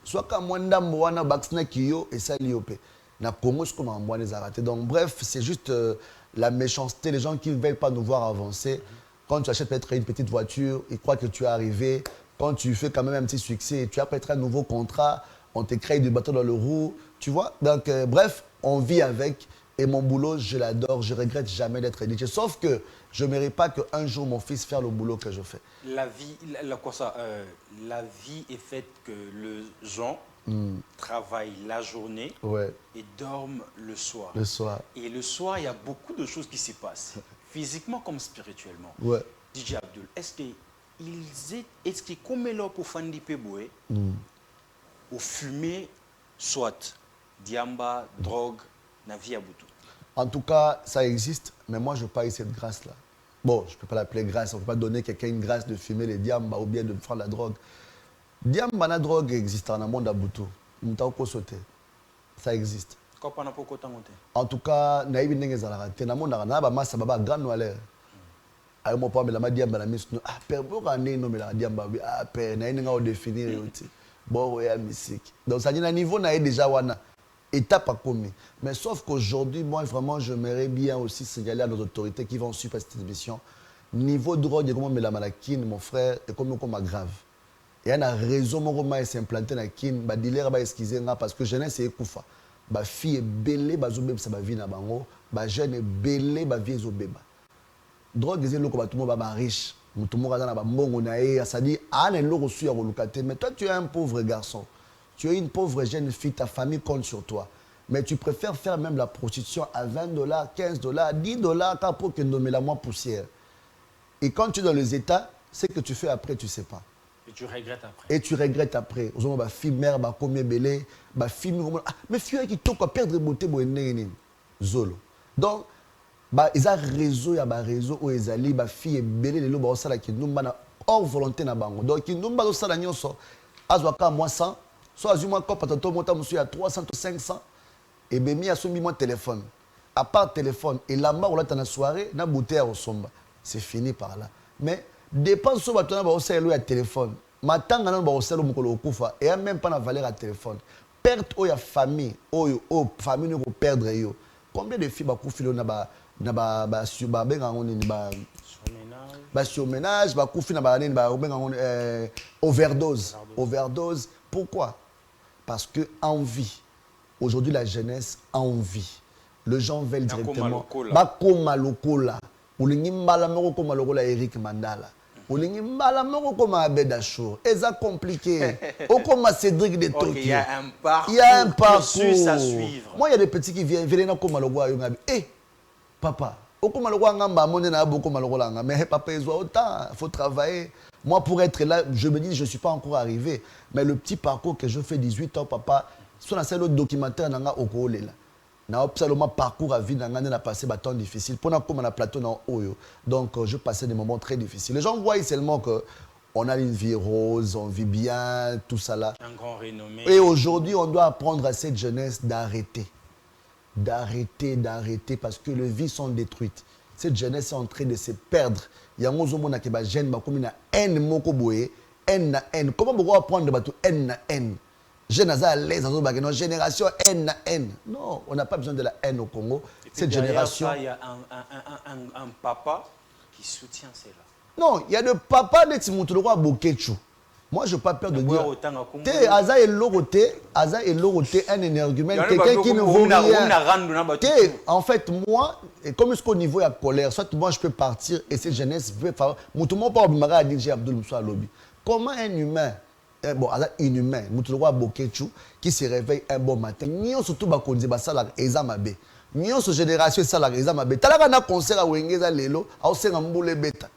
soit quand moi ndambo wana baxna kiyo et ça liopé. Na Congo ce qu'on m'a les arrêter. Donc bref, c'est juste la méchanceté, les gens qui ne veulent pas nous voir avancer. Quand tu achètes peut-être une petite voiture, ils croient que tu es arrivé. Quand tu fais quand même un petit succès, tu as peut-être un nouveau contrat, on te crée du bateau dans le roue, tu vois. Donc bref, on vit avec. Et mon boulot, je l'adore, je regrette jamais d'être DJ. Sauf que je ne mérite pas qu'un jour mon fils fasse le boulot que je fais. La vie, la vie est faite que les gens travaillent la journée et dorment le soir. Le soir. Et le soir, il y a beaucoup de choses qui se passent, physiquement comme spirituellement. DJ Abdul, est-ce que comme là pour Fandi Peboué, au fumer, soit diamba, drogue, na vie à boutou? En tout cas, ça existe, mais moi, je paye cette grâce-là. Bon, je ne peux pas l'appeler grâce, on ne peut pas donner à quelqu'un une grâce de fumer les diamba ou bien de prendre la drogue. Diamba, la drogue existe dans le monde à boutou. Ça existe. En tout cas, dans le monde à boutou, grand noir. Ayo mo pa la diamba la miss ah père pourquoi né no la diamba ah père na nga o définir yoti bon ouais musique donc ça dit na niveau na déjà wana étape à commis mais sauf qu'aujourd'hui moi vraiment j'aimerais bien aussi signaler à nos autorités qui vont suivre cette émission niveau drogue et comment me la malakine mon frère et comme grave et y a un réseau mon roman s'implanter na kin ba dealer ba excuser nga parce que jeunesse est kufa ba fille belé ba zobeb ça ba vie na bango ba jeune belé ba vie zobeba drogue c'est loko batumo ba riche mutumo kaza ba mbongo na ye ça dit ana loko su ya kolukate mais toi tu es un pauvre garçon tu es une pauvre jeune fille ta famille compte sur toi mais tu préfères faire même la prostitution à $20 $15 $10 car pour que nommer la moins poussière et quand tu es dans les états ce que tu fais après tu sais pas et tu regrettes après et tu regrettes après aux ba fille mère ba combien belé ba fille mais fille qui toko perdre beauté bo nene zolo donc ils ont réseau, il y a un réseau où ils allaient, les filles et belé, les lobes, ça qui nous ont hors volonté na bango. Donc ils nous ont ça la nuit so, azwaka moi 100, soit azuma ko patato monta monsieur à 300 ou 500 et ben mi a soumis mon téléphone. À part téléphone et là-bas on l'a dans la soirée, na bouteille au somba. C'est fini par là. Mais dépense sur batona ba oselo ya téléphone. Matanga na ba oselo mukolo okufa et même pas na valeur à téléphone. Perte o ya famille, o famille no perdre yo. Combien de filles bakoufi lo na surménage, bakoufi na overdose. Overdose. Pourquoi? Parce que envie. Aujourd'hui, la jeunesse a envie. Les gens veulent directement. Bakoma lokola. Olingi mbala moko koma lokola Eric Mandala. Olingi mbala moko koma Abed Achour. Et ça compliqué. Okoma Cédric de Tokyo. Il y a un parcours. Il y a un parcours à suivre. Moi, il y a des petits qui viennent na koma lokola yongabi. Eh, papa. Okoma lokola ngamba monde na boko malokola ngamba. Mais papa, il autant. Il faut travailler. Moi, pour être là, je me dis, je ne suis pas encore arrivé. Mais le petit parcours que je fais 18 ans, papa, sur la scène documentaire, je suis là. Parcours à vie, je passé des temps difficiles. Pour un plateau dans Oyo. Donc, je passais des moments très difficiles. Les gens voient seulement qu'on a une vie rose, on vit bien, tout ça là. Un grand renommé. Et aujourd'hui, on doit apprendre à cette jeunesse d'arrêter. D'arrêter, parce que les vies sont détruites. Cette jeunesse est en train de se perdre. Il y a un jeune qui est jeune, qui a haine, haine. Comment on peut apprendre haine? Jeune à l'aise, génération haine. Non, on n'a pas besoin de la haine au Congo. Cette génération. Il y a un papa qui soutient cela. Non, il y a le papa de Timotoro Bokechu. Moi, je n'ai pas peur de dire. Aza est loroté, un énergumène, quelqu'un qui ne vaut rien. En fait, moi, comme est-ce qu'au niveau de la colère, soit moi je peux partir et cette jeunesse veut faire. Moutouma pas obligé à dire Abdul Moussa Lobby. Comment un humain, bon, inhumain, Moutouma Bokechu, qui se réveille un bon matin, nous surtout bakonzi basala ezamabe. Nous cette génération sala ezamabe. Talaka na concert à Wengeza lelo, a osenga mbule beta.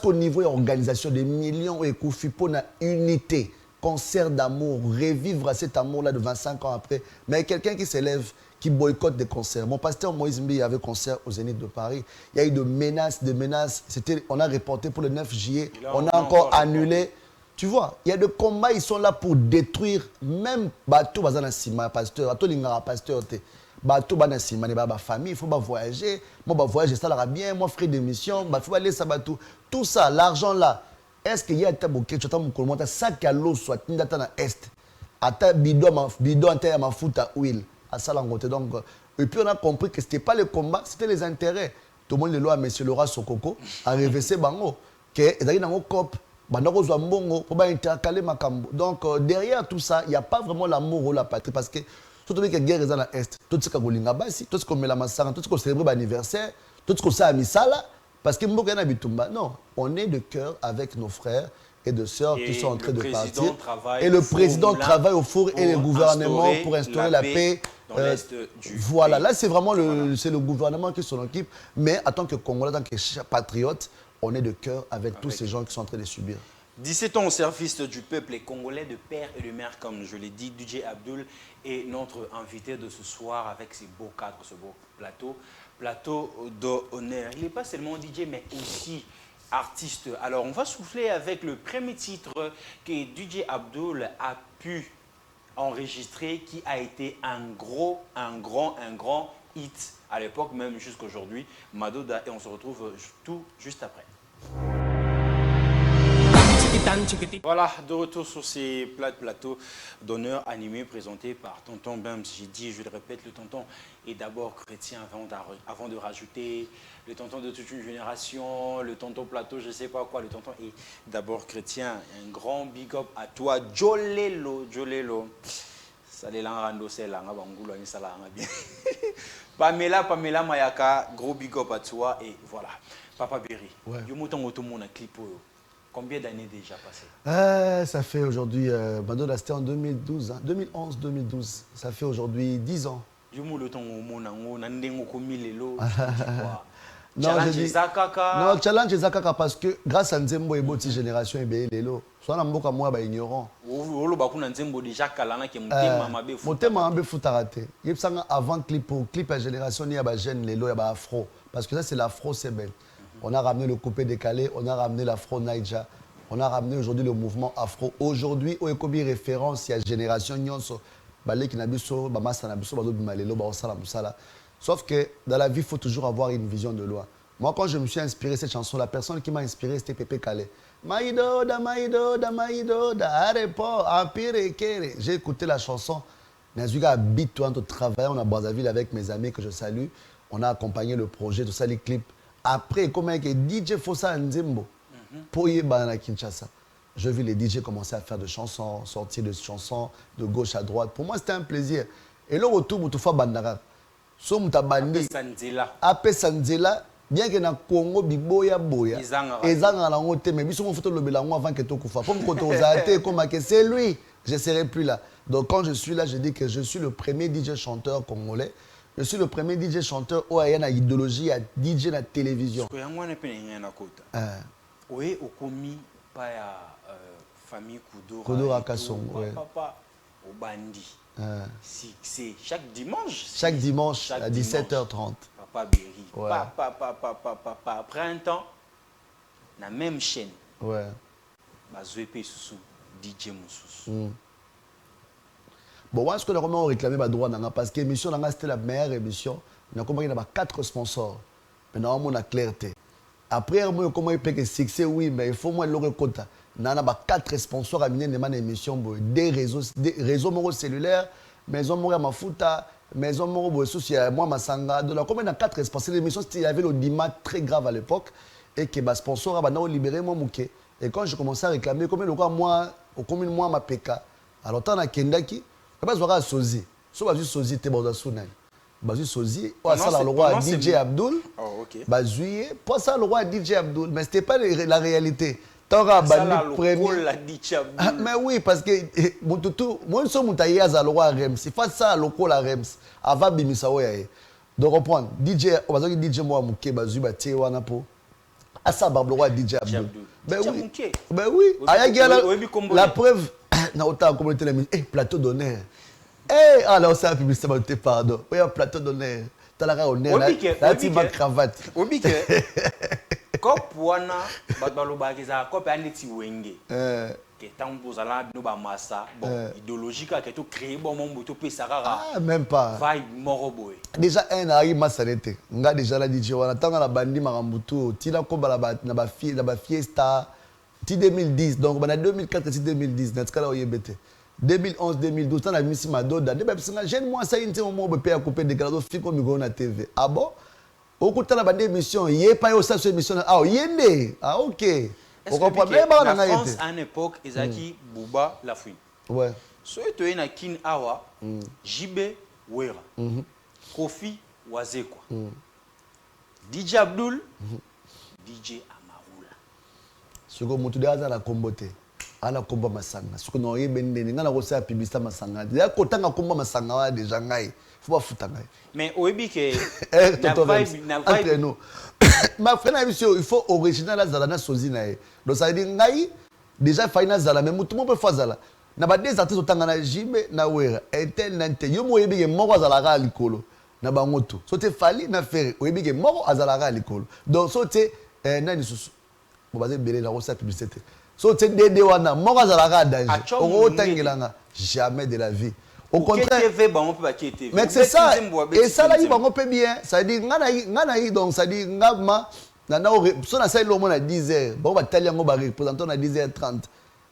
Au niveau de l'organisation des millions et Koufi pour une unité, concert d'amour, revivre cet amour-là de 25 ans après. Mais quelqu'un qui s'élève, qui boycotte des concerts. Mon pasteur Moïse Mbi avait concert au Zénith de Paris. Il y a eu de menaces. On a reporté pour le 9 juillet. On a encore annulé. Tu vois, il y a des combats, ils sont là pour détruire même bateau bazana sima pasteur, bateau lingara pasteur te. Bateau bana sima ne ba famille, il faut pas voyager. Moi voyager ça là bien, moi frais d'émission, il faut aller ça bateau. Tout ça, l'argent là. Est-ce qu'il y a un taboké, tu as mon colmonta sac à l'eau soit n'data na est. Ata bidon anta ma futa huile à ça là donc et puis on a compris que c'était pas le combat, c'était les intérêts. Tout le monde le loi monsieur Laura Sokoko a réversé bango que ezali nango cop bandako zo mbongo pour ba intercaler makambo. Donc derrière tout ça, il n'y a pas vraiment l'amour ou la patrie parce que surtout que guerre est dans l'est. Tout ce qu'on linga basi, tout ce qu'on met la massacre, tout ce qu'on célèbre l'anniversaire, tout ce qu'on sait à misala parce que mboka na bitumba. Non, on est de cœur avec nos frères et de sœurs qui sont en train de partir. Et le président travaille au four et le gouvernement pour instaurer la paix. Voilà, là c'est vraiment le gouvernement qui s'en occupe. Mais en tant que Congolais, en tant que patriote, on est de cœur avec tous ces gens qui sont en train de subir. 17 ans au service du peuple congolais de père et de mère, comme je l'ai dit, DJ Abdul est notre invité de ce soir avec ses beaux cadres, ce beau plateau d'honneur. Il n'est pas seulement DJ, mais aussi artiste. Alors, on va souffler avec le premier titre que DJ Abdul a pu enregistrer, qui a été un grand hit à l'époque, même jusqu'à aujourd'hui, Madoda, et on se retrouve tout juste après. Voilà, de retour sur ces plateaux d'honneur animés présentés par Tonton Bams. J'ai dit, je le répète, le tonton est d'abord chrétien avant de rajouter le tonton de toute une génération, le tonton plateau, je ne sais pas quoi, le tonton est d'abord chrétien. Un grand big up à toi, Jolelo. Pamela Mayaka, gros big up à toi et voilà. Papa Berry, combien d'années déjà passées? Ça fait aujourd'hui, c'était en 2012, hein, 2011-2012. Ça fait aujourd'hui 10 ans. Non, challenge Zakaka parce que grâce à Nzembo et Boti génération et Lelo, soit na mboka moi ba ignorant. Motema mabe futarate. Yepsanga avant clip à génération ni ba jeune Lelo ya ba afro parce que ça c'est l'afro c'est belle. On a ramené le coupé décalé, on a ramené l'afro Naija, on a ramené aujourd'hui le mouvement afro. Aujourd'hui, au Ekobi référence, il y a génération Nyonso, Balé qui n'a biso, Bamasa n'a biso, Bado Bimalelo, Baosala Moussala. Sauf que dans la vie, il faut toujours avoir une vision de loin. Moi, quand je me suis inspiré de cette chanson, la personne qui m'a inspiré, c'était Pépé Calais. Maïdo, da Maïdo, da Maïdo, da Arepo, Empire et Kere. J'ai écouté la chanson Nazuka habite toi, on travaille, on a Brazzaville avec mes amis que je salue. On a accompagné le projet, tout ça, les clips. Après, comme avec DJ Fossa Nzembo, pour Yébana Kinshasa, je vis les DJ commencer à faire des chansons, sortir des chansons de gauche à droite. Pour moi, c'était un plaisir. Et le retour, tu fais Bandara. So mutabandi Ape Sanzela, bien que na Congo biboya boya. Ezanga la ngote mais biso mo photo lobela ngo avant que to kufa. Comme quand on a été comme que c'est lui, je serai plus là. Donc quand je suis là, je dis que je suis le premier DJ chanteur congolais. Je suis le premier DJ chanteur où il y a une idéologie à DJ na télévision. Oui, au commis pas famille Kudura. Kudura Kasongo, ouais. Papa au bandi. C'est chaque dimanche. Chaque dimanche à 17h30. Papa Berry. Ouais. Papa. Après un temps, la même chaîne. Ouais. Bazouépé sous DJ Moussous. Bon, moi, ce que les Romains ont réclamé, droit, parce que l'émission, c'était la meilleure émission. On a compris qu'il y a 4 sponsors. Maintenant, on a clarté. Après, comment il peut que succès, oui, mais il faut moi le reconnaître. On a 4 sponsors à mener une émission, des réseaux cellulaires, maison Moria Mafuta, maison Moria Soucia, moi Masanga. Donc, comme on a 4 sponsors, l'émission, il y avait l'audimat très grave à l'époque et que les sponsors ont libéré mon mouké. Et quand je commençais à réclamer, comme moi, ma PK, alors, on a Kendaki, je ne sais pas si Sozi. Si on Sozi, tu es Sounay. Bazu Sozi, pour ça le roi DJ Abdul. Oh, ok. Bazu, pour ça le roi DJ Abdul. Mais ce n'était pas la réalité. T'auras banni premier. Mais oui, parce que moi, je suis le roi Rems. C'est pas ça le roi Rems. Avant Bimisaoye. Donc, reprendre. DJ, on va dire DJ moi, Mouké, Bazu, Baté, Wanapo. À ça, le roi DJ Abdul. Ben oui. Ben oui. La preuve, na autant communauté la plateau d'honneur. Eh, alors ça a publicité, pardon. Oui, un plateau d'honneur. Tu as la honneur, là, tu vas cravate. Oui, que. Cop, wana, badbaloba, keza, cop, aneti wenge. Que tant que vous allez nous bamassa, bon, idéologique, que tu crées, bon, mon bouton, puis ça rara. Ah, même pas. Vaille, moroboé. Déjà, un arrive massanete. Nga déjà la DJ, on attend la bandi marambutu. Tila ko balaba, na ba fiesta. Ti 2010, donc on a 2004 et 2010, dans ce cas-là, on y est bêté. 2011, 2012, on a mis ma doda. J'aime moi ça, il y a un moment où on peut couper des cadeaux, film comme on a TV. Ah bon? Au coup de la bande émission, il n'y a pas eu ça sur l'émission. Ah, il y a né. Ah, ok. On comprend bien. La France, à une époque, ils ont dit Bouba Lafouine. Ouais. So, tu es na Kin Awa, Jibé Wera, Kofi Wazekwa, DJ Abdul, DJ Amaroula. Ce que tu as la comboté. Ala komba masanga. Ce que nous avons dit, nous avons fait la publicité masanga. Il y a côté na komba masanga déjà ngai. Faut pas foutre ngai. Mais au début que entre nous. Ma frère il faut original la zalana sozi nae. Donc ça veut dire ngai déjà final zala mais tout le monde peut faire zala. Na ba des artistes otanga na Jimbe na Wera. Etel nante. Yo mo yebi ke moko azala ka likolo. Na bangoto. So te fali na faire. O yebi ke moko azala ka likolo. Donc so te nani susu. Bon basé belé la recette publicité. So tu es wana moko zalaka danger okotangilanga jamais de la vie au contraire mais c'est ça et ça là il va peut bien ça dit ngana donc ça dit ngama na so na sai lomo na 10h bon ba tali yango ba représentant na 10h30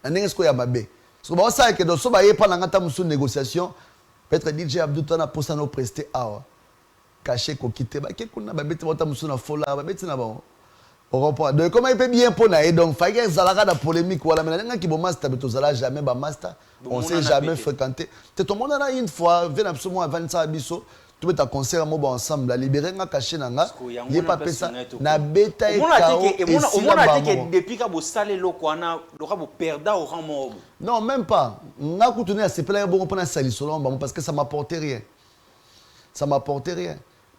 na ndenge sko ya mabe so ba ça que donc so ba yepa na ngata musu négociation peut-être DJ Abdou tana posa no prester awa caché ko quitter ba ke kuna ba beti bota musu na fola ba beti na ba. On comprend. Donc, comment il peut bien pour naïe donc, il y a une polémique. Voilà, mais il y a un master, mais tu n'as jamais un master. On ne s'est jamais fréquenté. Tout le monde a une fois, vient absolument à 25 abisso, tu peux ta concert ensemble, la libérer, nga caché nanga. Il n'y a pas fait ça. Na bêta et kao. Et on a dit que depuis que vous salez l'eau, on a perdu au rang mort. Non, même pas. On a continué à se plaindre bon pour un salisson parce que ça m'apportait rien. Ça m'apportait rien.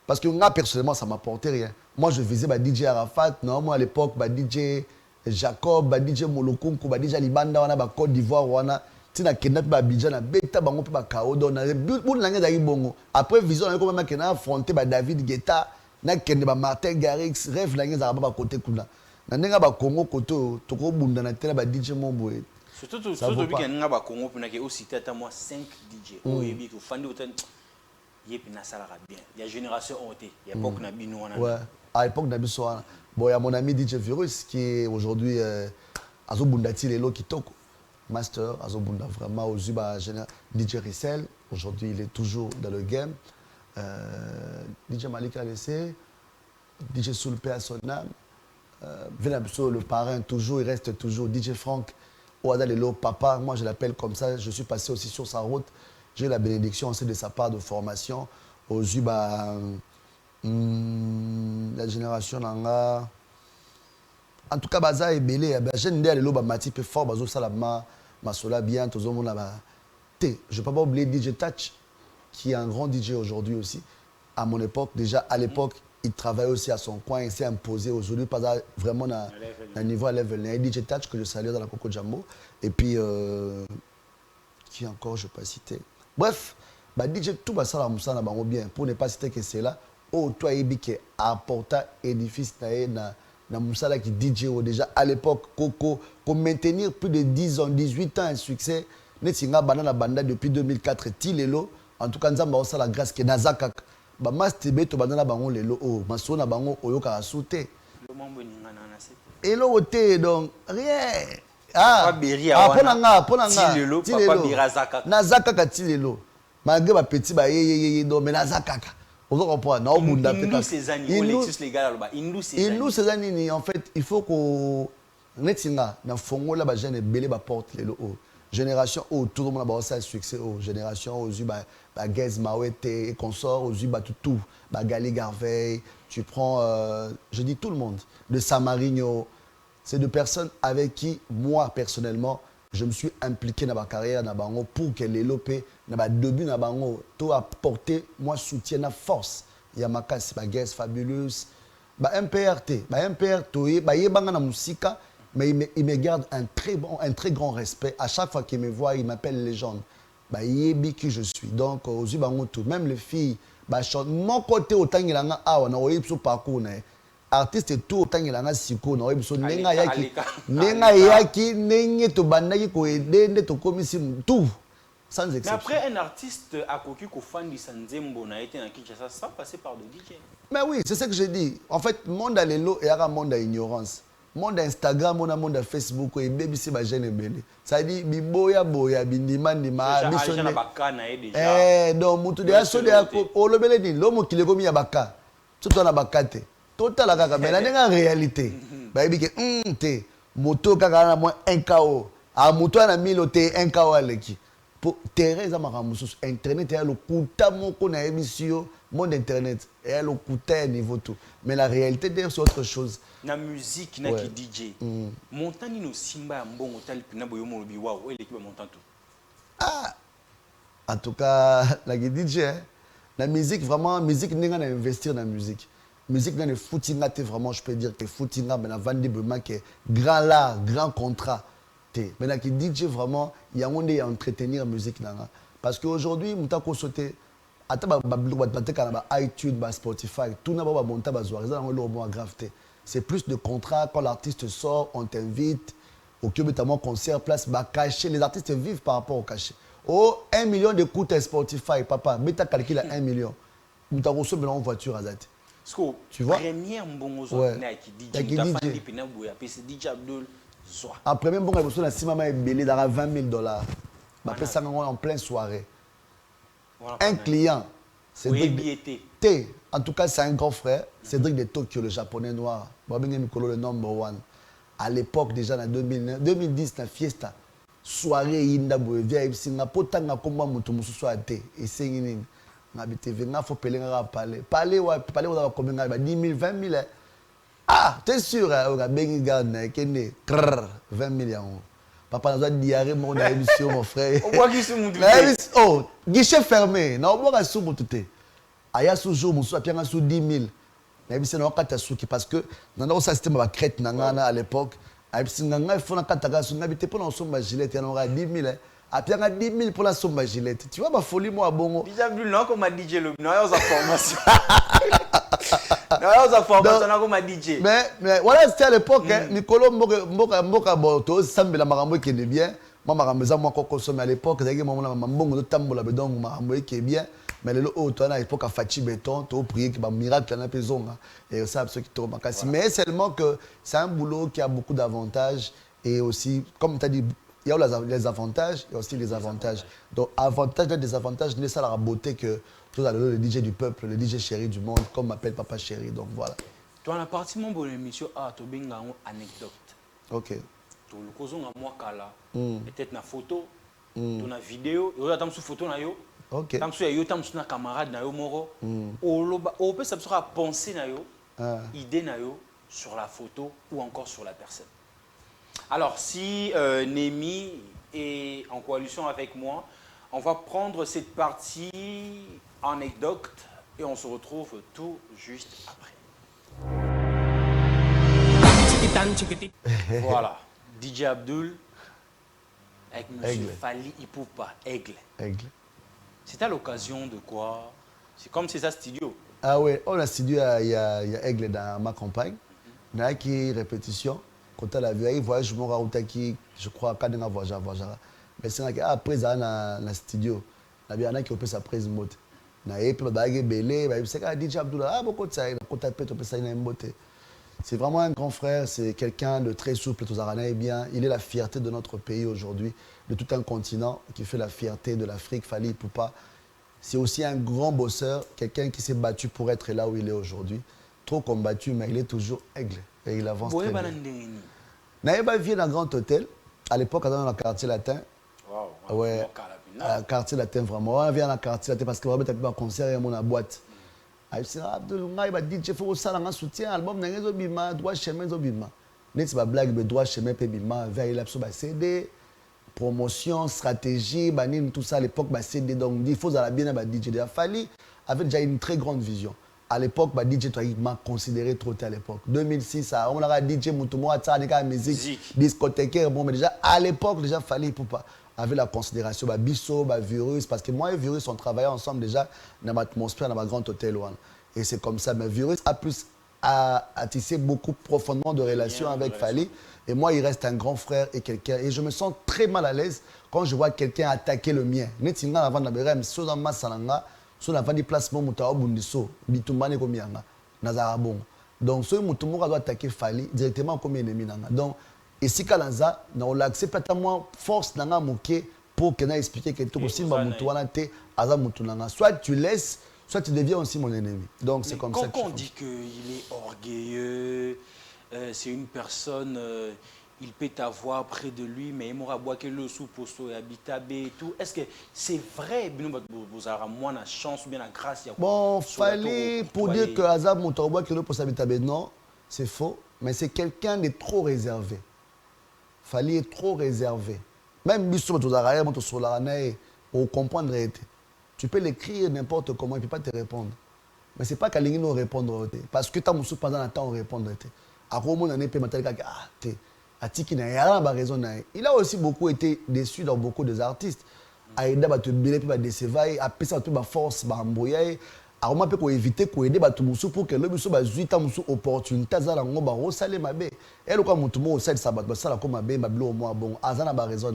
Parce que moi, personnellement, ça m'apportait rien. Moi, je faisais DJ Arafat, non, moi à l'époque, DJ Jacob, DJ Molokunku, DJ Libanda, on a Côte d'Ivoire, on a Tina Kenat, Abidjan, Beta, Bango, Kao, on a bongo. Après, vision, on a même affronté David Guetta, na Kende, Martin Garrix, rêve, on a côté Kuna. On a Congo, Koto, Toko Bunda, na Tena, DJ Momboé. Surtout depuis qu'on a Congo, on a aussi moi 5 DJ. Oh, et bien, au fan de Yepina Salara bien. Il y a génération OT. Il y a époque Nabino. Ouais, à l'époque Nabiso. Bon, il y a mon ami DJ Virus qui est aujourd'hui Azobundati Lelo Kitoko. Master, Azobunda vraiment aux Zuba DJ Rissel. Aujourd'hui, il est toujours dans le game. DJ Malik a laissé, DJ Soulpé à son âme, Venabso, le parrain, toujours, il reste toujours. DJ Franck, Ouada Lelo, papa, moi je l'appelle comme ça, je suis passé aussi sur sa route. J'ai eu la bénédiction aussi de sa part de formation. Aux Zuba, la génération Nanga. En tout cas, Baza est belé. J'ai une idée, Lelo, Mati, peu fort, Bazo Salama, Masola, bien, tout le monde là-bas. Je ne vais pas oublier DJ Touch, qui est un grand DJ aujourd'hui aussi. À mon époque, déjà à l'époque, il travaillait aussi à son coin, il s'est imposé aujourd'hui, pas vraiment à un niveau à level. Il y a DJ Touch que je salue dans la Coco Jumbo. Et puis, qui encore, je ne vais pas citer. Bref, bah, DJ tout va ça là bien. Pour ne pas citer que c'est là, oh, toi, Ebi qui apporta édifice na Moussala qui DJ déjà à l'époque, Coco, pour maintenir plus de 10 ans, 18 ans un succès. Netinga banana banda depuis 2004 Tilelo en tout cas nzamba osala grâce que nazaka ba mastebe to banana bango lelo o masona bango oyoka asute elo ote donc rien pona nga Tilelo papa birazaka nazaka ka Tilelo malgré ba petit ba ye do mais nazaka on comprend na obunda peut ka nous ces années en fait il faut que netinga na fongo la ba jeune belé ba porte lelo o génération où tout le monde a ça succès génération où Gaz Mawete et consorts où tout Gali Garvey tu prends je dis tout le monde de Samarino c'est des personnes avec qui moi personnellement je me suis impliqué dans ma carrière dans bango pour que les lopé dans ma début dans bango tout apporter moi soutien na force Yamaka c'est Gaz Fabulous MPRT yebanga na musika. Mais il me garde un très grand respect. À chaque fois qu'il me voit, il m'appelle légende. Bah, il est qui je suis. Donc, aux yeux tout, même les filles, bah, mon côté autant il a on a eu son parcours. Artiste tout autant il a siko, on a eu son nenga yaki, nenga to bandaki ko aider to commission tout. Sans exception. Mais après un artiste a cocu qu'au fan du Sanzembo n'a été en Kinshasa sans passer par le DJ. Mais oui, c'est ce que je dis. En fait, monde à l'élo et un monde à ignorance. Monde Instagram, monde Facebook, et baby c'est ma jeune belé. Ça dit biboya boya bindima ndima missionné. Donc mutu de aso de o lo belé ni lo mo kile komi ya baka. Tout on a bakate. Total la kaka mais la en réalité. Baby que te moto kaka na moins 1 KO. A moto na 1000 te 1 KO aleki. Pour Thérèse Amaramusus internet est le kuta moko na émission monde internet est le kuta niveau tout. Mais la réalité derrière c'est autre chose. Na musique na ki DJ montani no simba ya mbongo tali pina boyo mo lobi waouh ele ki ba montant tout en tout cas la DJ la musique vraiment musique ninga na investir dans la musique na ne footinga te vraiment je peux dire que footinga mais na vandi vraiment que grand là grand contrat te mais la ki DJ vraiment il y a monde à entretenir musique nanga parce que aujourd'hui mutako sauter ata ba iTunes ba Spotify tout na ba monta ba zoa ça le bon grave te. C'est plus de contrats. Quand l'artiste sort, on t'invite. Au Kyobetamon concert, place, cachet. Les artistes vivent par rapport au cachet. Oh, 1 million de coûts à Spotify, papa. Mais tu as calculé à 1 million. Tu as reçu en voiture à Zati. Tu vois? Première bongo en premier bongo, il y a 6 mamans belé dans 20 000 $. Après ça, en pleine soirée. Un client. C'est en tout cas, c'est un grand frère. Cédric de Tokyo, le japonais noir. Le number 1. À l'époque, déjà, en 2010, la fiesta. Soirée, Indabou, via Singapour, Tanga, Komba, Moutoumoussou, soit thé. Et c'est une. Il faut payer un palais. Palais, on va combien 10 000, 20 000. Ah, t'es sûr, on a bien gagné, 20 millions. Papa, nous a diarrhée, mon émission, mon frère. On voit qui se montre. Oh, guichet fermé. Non, on voit sous mon touté. Aya sous jour, mon soir, bien sous 10 000. Mais c'est non pas souki parce que dans notre système de crête nangana à l'époque, il faut na kataka sous n'habiter pour la somme gilette, il y en aura 10 000. Après, il y a 10 000 pour la somme gilette. Tu vois, ma folie, moi, bon. Déjà vu, non, comme a DJ le. Non, il y a des informations. Non, il y a des informations, comme a DJ. Mais voilà, c'était à l'époque, Nicolo Mboka Boto, Sambela Marambo qui est bien. Moi, Marambo, moi, quand consommé à l'époque, j'ai dit, maman, Mambongo de Tambola, donc Marambo qui est bien. Mais le haut, tu as à l'époque, à Fachi Béton, tu as prié qu'il y a un miracle dans la maison. Et ça, ceux qui te remarquent. Mais seulement que c'est un boulot qui a beaucoup d'avantages. Et aussi, comme tu as dit, il y a les avantages, il y a aussi les avantages. Donc, avantage et désavantage, c'est ça la beauté que tout à l'heure, le DJ du peuple, le DJ chéri du monde, comme m'appelle Papa Chéri. Donc, voilà. Toi, la partie de mon émission, tu as une anecdote. Ok. Tu as peut-être une photo, une vidéo, tu as une photo, Ok. tu as une camarade, on peut penser idée sur la photo ou encore sur la personne. Alors, si Némi est en coalition avec moi, on va prendre cette partie anecdote et on se retrouve tout juste après. Voilà, DJ Abdul avec M. Fally Ipupa, Aigle. Aigle. C'est à l'occasion de quoi? C'est comme c'est ça studio. Ah ouais, on a studio, il y a Aigle dans ma campagne. Il y a qui répétition. Quand on a vu, il voyage, je crois, quand on a voyagé. Mais c'est après, il y a un studio. Il y a qui opère sa prise de mode. Il y a des belé, c'est un DJ Abdul. Ah, beaucoup de ça, il y a une beauté. C'est vraiment un grand frère, c'est quelqu'un de très souple, tout ça bien. Il est la fierté de notre pays aujourd'hui, de tout un continent qui fait la fierté de l'Afrique, Fally Ipupa. C'est aussi un grand bosseur, quelqu'un qui s'est battu pour être là où il est aujourd'hui. Trop combattu, mais il est toujours aigle. Et il avance très bien. Naïba vit dans un grand hôtel, à l'époque, dans le quartier latin. Wow, ouais, quartier latin, vraiment. On vient dans le quartier latin parce que vraiment, tu as un concert et on a boîte. Je suis Abdul, il faut un soutien, album, droit chemin, n'est-ce pas blague, mais droit chemin, il a un CD, promotion, stratégie, tout ça à l'époque, CD, donc il faut bien DJ. Il a fallu, avait déjà une très grande vision. À l'époque, DJ m'a considéré trop tôt à l'époque. 2006, on a DJ Moutoumou, la musique, discothèque, bon, mais déjà à l'époque, déjà Fally Ipupa avait la considération, Bisso, Virus, parce que moi et Virus, on travaillait ensemble déjà dans l'atmosphère, dans ma grande hôtel. Et c'est comme ça. Mais Virus a tissé beaucoup profondément de relations avec Fally. Et moi, il reste un grand frère et quelqu'un. Et je me sens très mal à l'aise quand je vois quelqu'un attaquer le mien. Donc, ce Moutoumou doit attaquer Fally directement comme ennemi. Donc, et si Kalanza, on l'accepte pas moins force nanga moké pour qu'elle explique que tout aussi soit tu laisses, soit tu deviens aussi mon ennemi. Donc c'est comme ça. Quand on dit qu'il est orgueilleux, c'est une personne, il peut t'avoir près de lui, mais il m'aura boire que le sous-posto et habiter et tout. Est-ce que c'est vrai, vous avez moins la chance ou bien la grâce? Bon, Fally, pour dire que Azab Moutourbois que le poste habiter, non, c'est faux, mais c'est quelqu'un de trop réservé. Fally est trop réservé. Même si on comprendre. Tu peux l'écrire n'importe comment, il ne peut pas te répondre. Mais ce n'est pas qu'Alingi nous répondre. Parce que tu as pendant un temps répondre. Il a aussi beaucoup été déçu dans beaucoup des artistes. Il a été force, alors, on peut éviter pour aider pour que l'homme soit une opportunité à la et le raison.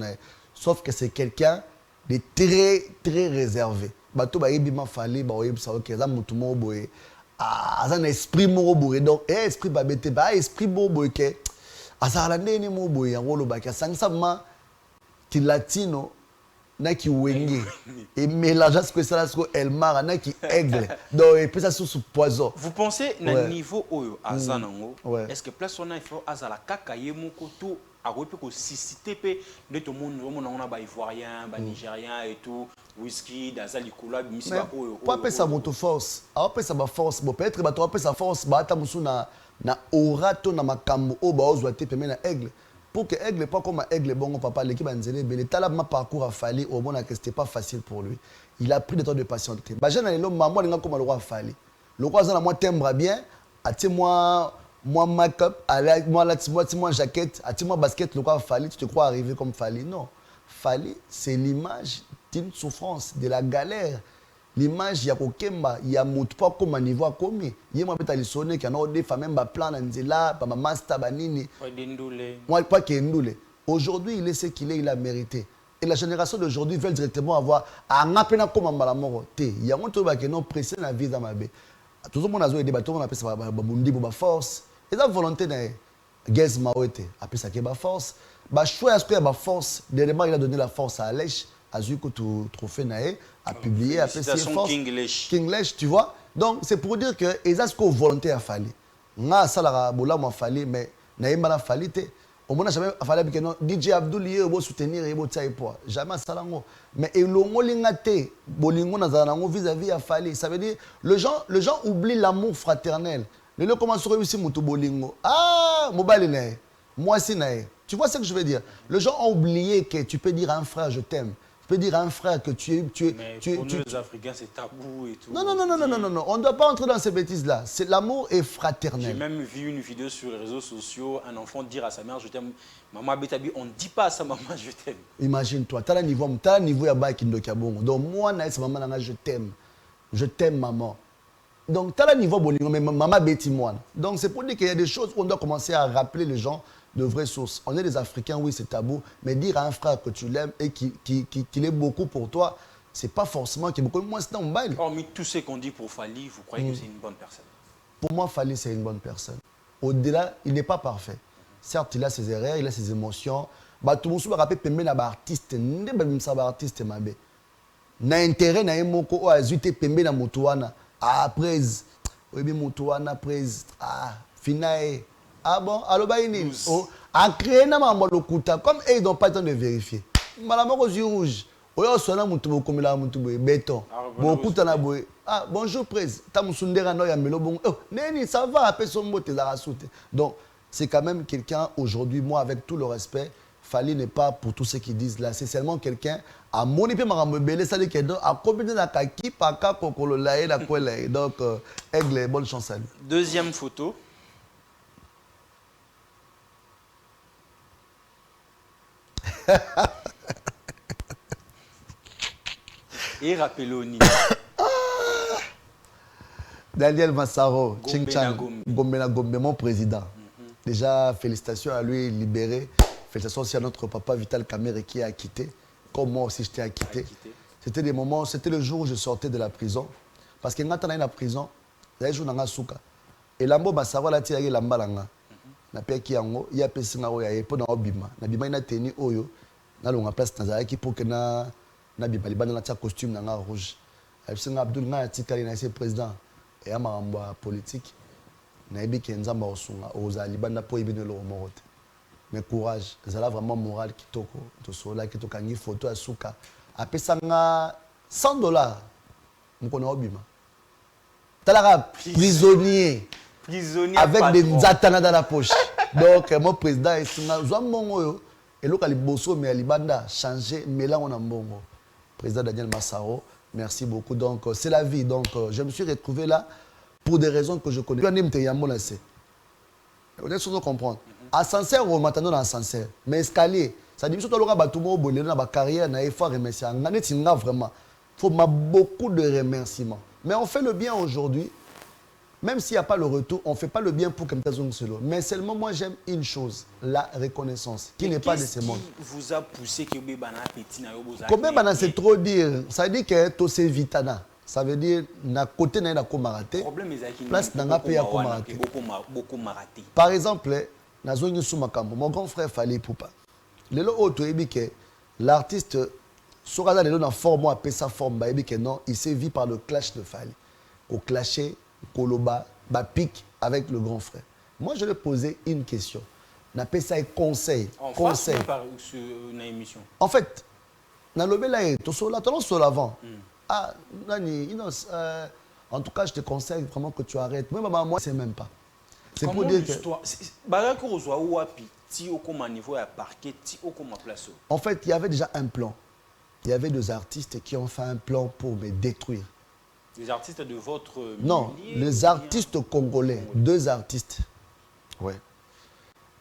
Sauf que c'est quelqu'un de très très réservé. Bato ba yebima Fally ba oyeb sa ok za mutu mo boye aza na esprit mo boye donc esprit ba bete ba esprit mo boye ke azala ndeni mo boye yango lo ba ka sangisa ma ti latino na ki wenge et mélange ce que ça là elle mara na ki aigle donc et puis ça sous poison. Vous pensez na niveau oyo azanango est-ce que place on a il faut azala kaka yemoko tout a repris que susciter pe de tout le monde on a ba ivoirien ba nigérien et tout whisky d'azali cola misi ba oyo pas pe sa moto force a pe sa ba force bon peut-être ba to pe sa force ba ta musu na orato na makambo o ba ozwa te pe na aigle pour que aigle pas comme aigle bon papa l'équipe banzele belé tala ma parcours a fallu au bon que c'était pas facile pour lui il a pris le temps de patienter ba jeune le maman nga comme le roi Fally le roi za na moi timbre bien ati moi make-up, moi jaquette, moi basket, le quoi Fally, tu te crois arriver comme Fally? Non. Fally, c'est l'image d'une souffrance, de la galère. L'image, il y a Kokemba, il y a Moutpa comme un niveau comme il y a des sonné qui ont des femmes, même plan Nzela, ma master banini. Moi, pas qu'il est. Aujourd'hui, il est ce qu'il est, il a mérité. Et la génération d'aujourd'hui veut directement avoir un appel comme un malamoro. Il y a un truc qui est pressé dans la vie dans ma vie. Tout le monde a des bateaux, on appelle ça la force. Et la volonté de Gaz Maouete, après ça qui est la force. Bah, choix, est-ce qu'il y a ma force? Dernièrement, il a donné la force à Alech, à Zuko, tout trophée Naé, à publier, à faire force. King Lech, tu vois. Donc, c'est pour dire que, et ça, ce qu'on volonté a fallu. Nga, ça, la bola m'a fallu, mais Naé m'a fallu, au moins, jamais fallu que non, DJ Abdoul, il va soutenir, il va tailler poids. Jamais ça, là, mais et l'ongo lingate, bolingo nazanango vis-à-vis a fallu. Ça veut dire, les gens oublient l'amour fraternel. Les gens commencent à réussir mon bolingo. Ah, mobile Naé. Moi, c'est Naé. Tu vois ce que je veux dire? Les gens ont oublié que tu peux dire à un frère, je t'aime. Tu peux dire à un frère que tu es... Mais pour nous, les Africains, c'est tabou et tout. Non. On ne doit pas entrer dans ces bêtises-là. L'amour est fraternel. J'ai même vu une vidéo sur les réseaux sociaux, un enfant dire à sa mère, je t'aime. Maman Betabi, on ne dit pas à sa maman, je t'aime. Imagine-toi, tu as le niveau ya Kindo Kabongo. Donc moi, Naïs, maman, je t'aime. Je t'aime, maman. Donc tu as le niveau bolingo, mais maman Betty moi. Donc c'est pour dire qu'il y a des choses où on doit commencer à rappeler les gens de vraies sources. On est des Africains, oui, c'est tabou, mais dire à un frère que tu l'aimes et qu'il est beaucoup pour toi, c'est pas forcément qu'il est beaucoup moins dans le bail. Hormis tout ce qu'on dit pour Fali, vous croyez que c'est une bonne personne? Pour moi, Fali, c'est une bonne personne. Au-delà, il n'est pas parfait. Certes, il a ses erreurs, il a ses émotions. Bah, tout le monde se rappelle que les artistes, ne sont pas artistes, mais na intérêt na emoko o azute pembe na mutuana ah praise oyebi mutuana praise ah finae ah bon allo baini oh a créé na mambo lokuta comme ils n'ont pas le temps de vérifier malama aux yeux rouges oyo sona mutu bokomela mutu boye béton bokuta na boye ah bonjour praise ta musundera no ya melo bon oh neni ça va après son mot tes arasute. Donc c'est quand même quelqu'un aujourd'hui, moi avec tout le respect, Fali n'est pas pour tous ceux qui disent là, c'est seulement quelqu'un à moniper ma rebelle, ça dit que à combien de kaki paka kokolo lae la kwele. Donc aigle bonne chance à lui. Deuxième photo. Et rappelons-nous. Daniel Massaro, Ching-Chang, Gombe, mon président. Déjà, félicitations à lui, libéré. Félicitations aussi à notre papa Vital Kamere qui a quitté. Comme moi aussi, j'étais acquitté. C'était des moments, c'était le jour où je sortais de la prison. Parce que quand on est dans la prison, il y a un jour dans la souka. Et là, Massaro a tiré la mbalanga. Na pe ki yango, il y a personne qui a été dans Obima. Na bima ina teni oyo, na longa place Nazaraki pour que na bima libana na tia costume na rouge. Absinga Abdul na tikali na ese président. Et à ma politique, Naïbi Kenzamba Osunga, aux Alibanda pour y venir le remorte. Mais courage, c'est là vraiment moral qui toko, tout cela qui toka une photo à Souka. Après ça, $100, on connaît Obima. Talara prisonnier. Prisonnier avec des zatana dans la poche. Donc, mon président est Zouambongo, et là, il bosso, mais Alibanda changé, mais là, on a un bon. Président Daniel Massaro. Merci beaucoup. Donc, c'est la vie. Donc, je me suis retrouvé là pour des raisons que je connais. Vous allez comprendre. Ascenseur, on m'attend dans l'ascenseur. Mais escalier, ça dit que tout le monde a dans ma carrière, il faut remercier. Vraiment. Il faut beaucoup de remerciements. Mais on fait le bien aujourd'hui. Même s'il n'y a pas le retour, on ne fait pas le bien pour Kemtazong Solo. Mais seulement moi, j'aime une chose, la reconnaissance, qui n'est pas de ce monde. Qu'est-ce qui vous a poussé que vous avez petit? Combien c'est trop dire? Ça veut dire que tu es vitana. Ça veut dire na côté na ko maraté. Place na pe ya ko maraté. Par exemple, na zone Soumakambo, mon grand frère Fali Poupa. Lelo auto ebi que l'artiste sera dans la forme à sa forme ba ebi que non, il s'est vu par le clash de Fali. Au clasher Koloba, pique avec le grand frère. Moi, je lui ai posé une question. N'appelle ça conseil. Conseil. Une émission. En fait, dans le bel tu es avant. Ah, en tout cas, je te conseille vraiment que tu arrêtes. Moi, maman, moi, c'est même pas. C'est pour dire que. En fait, il y avait déjà un plan. Il y avait deux artistes qui ont fait un plan pour me détruire. Les artistes de votre milieu? Non, les artistes congolais. Deux artistes. Ouais.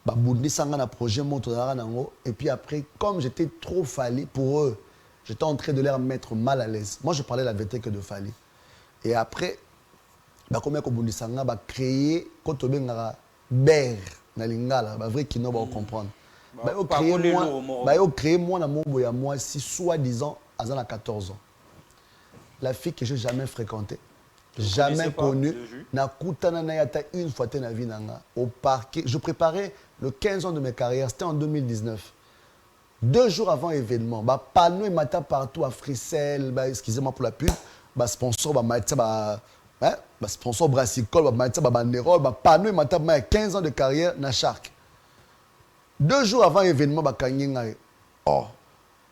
Babundi Sangana projet et puis après, comme j'étais trop Fali pour eux, j'étais en train de leur mettre mal à l'aise. Moi, je parlais la vérité que de Fali. Et après, comme Babundi Sangana a créé, quand on a Ber, Nalingala, vrai qu'ils n'ont pas comprendre. Ils ont créé moi, si soi-disant, à 14 ans. La fille que je n'ai jamais fréquentée, Jamais connu. Na kutana na yata une fois na vie nanga au parquet. Je préparais le 15 ans de mes carrières, c'était en 2019. 2 jours avant l'événement, bah panneau et matin partout à Frissel, bah excusez-moi pour la pub, bah sponsor bah matin bah hein, bah sponsor brassicole, bah matin bah banderole, bah panneau et matin bah 15 ans de carrière na Shark. 2 jours avant l'événement bah kanyinga.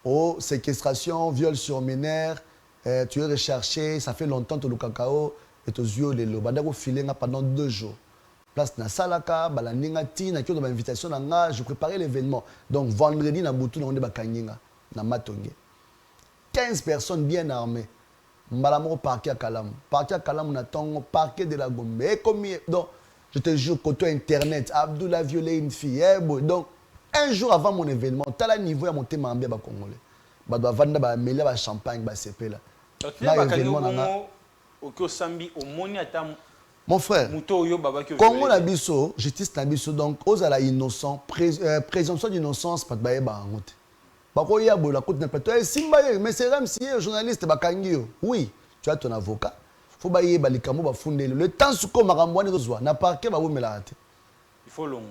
Oh, séquestration, viol sur mineur, tu es recherché, ça fait longtemps que le cacao et aux yeux les lots. Bandako filé pendant 2 jours. Place na salaka, balaninga ti, na kyo de invitation na je préparais l'événement. Donc vendredi na butu na onde bakanyinga na matonge. 15 personnes bien armées. Mbalamo parquet à Kalam. Parquet à Kalam na tongo, parquet de la Gombe. Et comme donc je te jure côté internet, Abdoul a violé une fille. Donc un jour avant mon événement, tu as le niveau à monter ma mbé congolais. Bah doit vendre ba mêler ba champagne ba CP là. Là événement na au sambi au moni ata mon frère. Congo na biso, justice na biso donc aux ala innocent, présomption d'innocence pas ba ba ngote. Ba ko ya bola côté na plateau simba mais c'est même si journaliste ba kangio. Oui, tu as ton avocat. Faut ba yeba likamo ba fondele. Le temps suko makambo ni kozwa na parquet ba womela ate.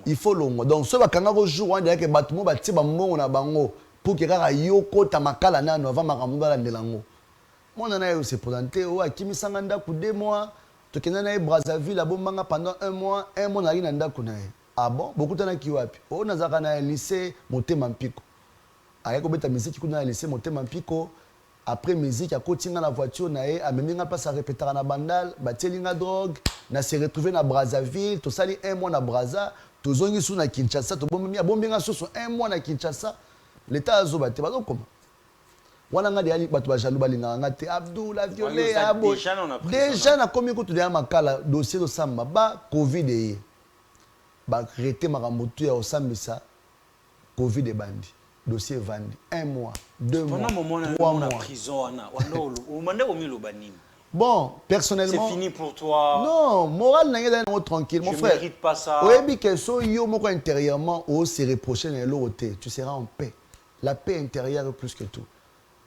Il faut long. Donc, ce qui est jour, on dirait que Batmo va tirer mon na bango pour que kaka yoko tamakala na avant makamunda la nelango. Mon nana s'est présenté au Akimi Sanganda pour 2 mois. Tu connais na Brazzaville à Bombanga pendant 1 mois, 1 mois na rinanda kuna. Ah bon, beaucoup de gens qui wapi. Oh nazaka na lycée Motema Mpiko. Ayako beta musique kuna na lycée Motema Mpiko. Après musique, à côté dans la voiture, a même pas à répéter à bandal, batelinga drogue, na se retrouvé na Brazzaville, tout ça 1 mois na Brazza, tout zongi sous na Kinshasa, tout bon sur 1 mois na Kinshasa, l'état a zobaté, bah comment? Wana nga de ali batu ba jalou balinga ngate Abdoul a violé abo. Déjà na komi ko to de makala dossier de samba ba Covid e. Ba rete makambutu ya osambisa Covid e bandi. Dossier vendu 1 mois, 2 mois, 3 mois. Prison, bon, personnellement... C'est fini pour toi. Non, moral n'est pas tranquille, mon frère. Je ne mérite pas ça. Oui, que so yo moko intérieurement ou se reprocher dans l'autre, tu seras en paix. La paix intérieure est plus que tout.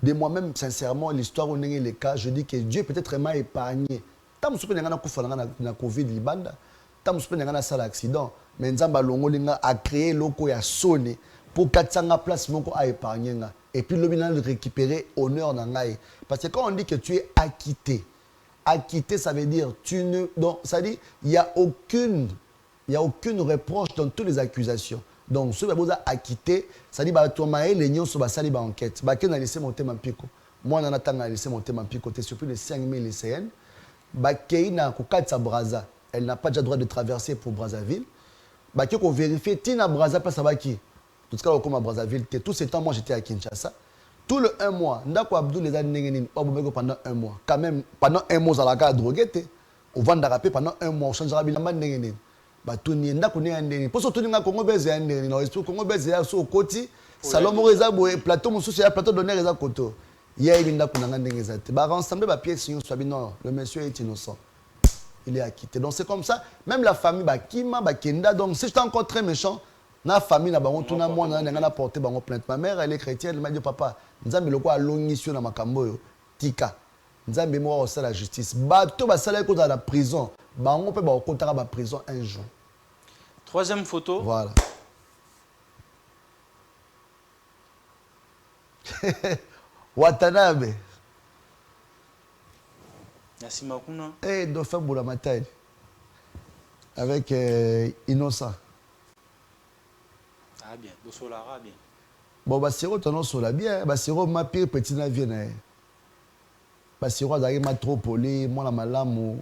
De moi-même, sincèrement, l'histoire où n'est les cas, je dis que Dieu peut-être m'a épargné. Tam soupe n'engana kufa na Covid libanda. Tam soupe n'engana sala accident. Mais nzamba longo linga a créé loko ya sonné. Pour 400 places, mon a épargné. Et puis, le bilan de récupérer honneur dans l'aïe. Parce que quand on dit que tu es acquitté, acquitté, ça veut dire, donc, ça dit, il n'y a aucune reproche dans toutes les accusations. Donc, ce qui est acquitté, ça dit, tu as les nions sur la enquête. Tu as laissé monter mon pico. Moi, on a laissé monter mon pico. Tu es sur plus de 5000 lycéennes. Tu as Brazza. Elle n'a pas déjà le droit de traverser pour Brazzaville. Tu as vérifié, tu as Brazza, pas ça va qui. Tout ce cas, comme à Brazzaville, tout ce temps, moi j'étais à Kinshasa. Tout le 1 mois, Ndako Abdou les a négénés pendant 1 mois. Quand même, pendant 1 mois, ça a drogué. On va d'arraper pendant 1 mois, on changera bien la négéné. Bah tout n'y Ndako n'est négéné. Pour surtout n'importe Congo baiser un négéné. Non, esprit Congo baiser sur le côté. Salomon Reza Boé, plateau mon souci, plateau d'honneur Reza Koto. Hier il Ndako n'a négéné. Bah ensemble, bah pièce sur soit non, le monsieur est innocent. Il est acquitté. Donc c'est comme ça. Même la famille, bah Kima, bah Kenda. Donc si j'étais encore très méchant. Na famille na bango tuna mwana na porter bango plainte. Ma mère elle est chrétienne, elle m'a dit papa, nzambe loko alongi sur na makambo yo tika. Nzambe mo au la justice. Bato ba sala ko dans la prison. Bango pe ba okotaka ba prison un jour. 3e photo. Voilà. Watanabe. Yassima Kuna. Eh Dauphin Boulamatadi. Avec Innocent. Ah bien, Bosolara bien. Bon, Bassiro, tu as bien. Bassiro, ma pire petite navire. Bassiro, il m'a trop poli. Moi, la malam,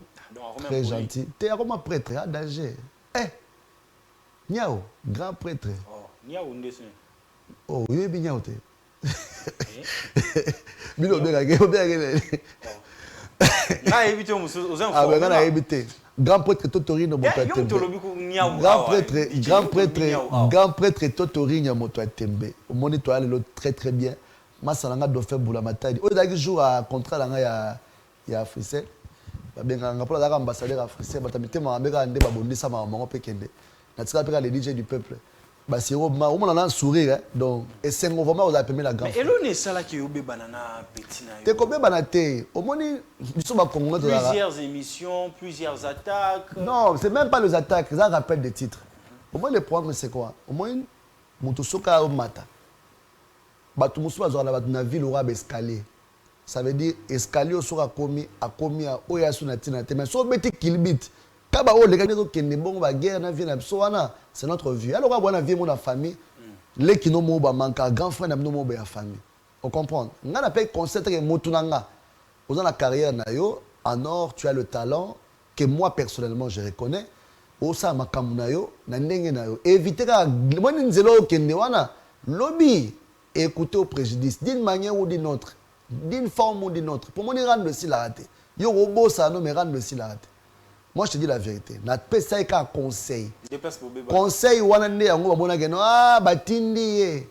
très gentil. Tu es un prêtre, à danger. Eh, Niao, grand prêtre. Oh, Niao, on descend. Oh, oui, bien Niao. Bilo, bien, bien. Ah, évitez aux infos. Ah, ben, on a évité. Grand prêtre Totorino Motoatembe. Grand prêtre Totorino Motoatembe. Au monde étoile le très très bien. Masalanga Dauphin Boulamatadi. Au dernier jour à contrat là il y a Frissel. Ba benga ngapola la ambassadeur à Frissel batamite ma mbeka ande babondi sa ma mongo pekende. Na tsika peka les DJ du peuple. Bah, c'est au moins on a un sourire, hein. Donc, et c'est vraiment vous avez la grande. Mais elle est ça là qui est au banana petit. T'es combien banaté? Au moins, ils sont pas congolais. Plusieurs émissions, plusieurs attaques. Non, c'est même pas les attaques, ça rappelle des titres. Au moins, les problèmes, c'est quoi? Au moins, Moutousoka au mata. Batumoussou a la ville aura escalier. Ça veut dire escalier sera commis à Oyasunatina. Mais si on met kilbit, c'est notre vie. Alors, on a vu mon famille, les qui n'ont pas manqué, grand frère n'a pas de famille. On comprend. On a appelé concept que Motunanga. Vous avez la carrière, en or, tu as le talent que moi, personnellement, je reconnais. Osa makamunayo, na ndenge nayo. Éviter que moi, nzelo kendewana, lobby, écouter au préjudice, d'une manière ou d'une autre, d'une forme ou d'une autre. Pour moi, on rendre aussi la raté. Yo robot, ça, non, mais rendre aussi la raté. Moi, je te dis la vérité. Na pesa un conseil. Conseil, wanande, yango, babona geno, ah, batindi,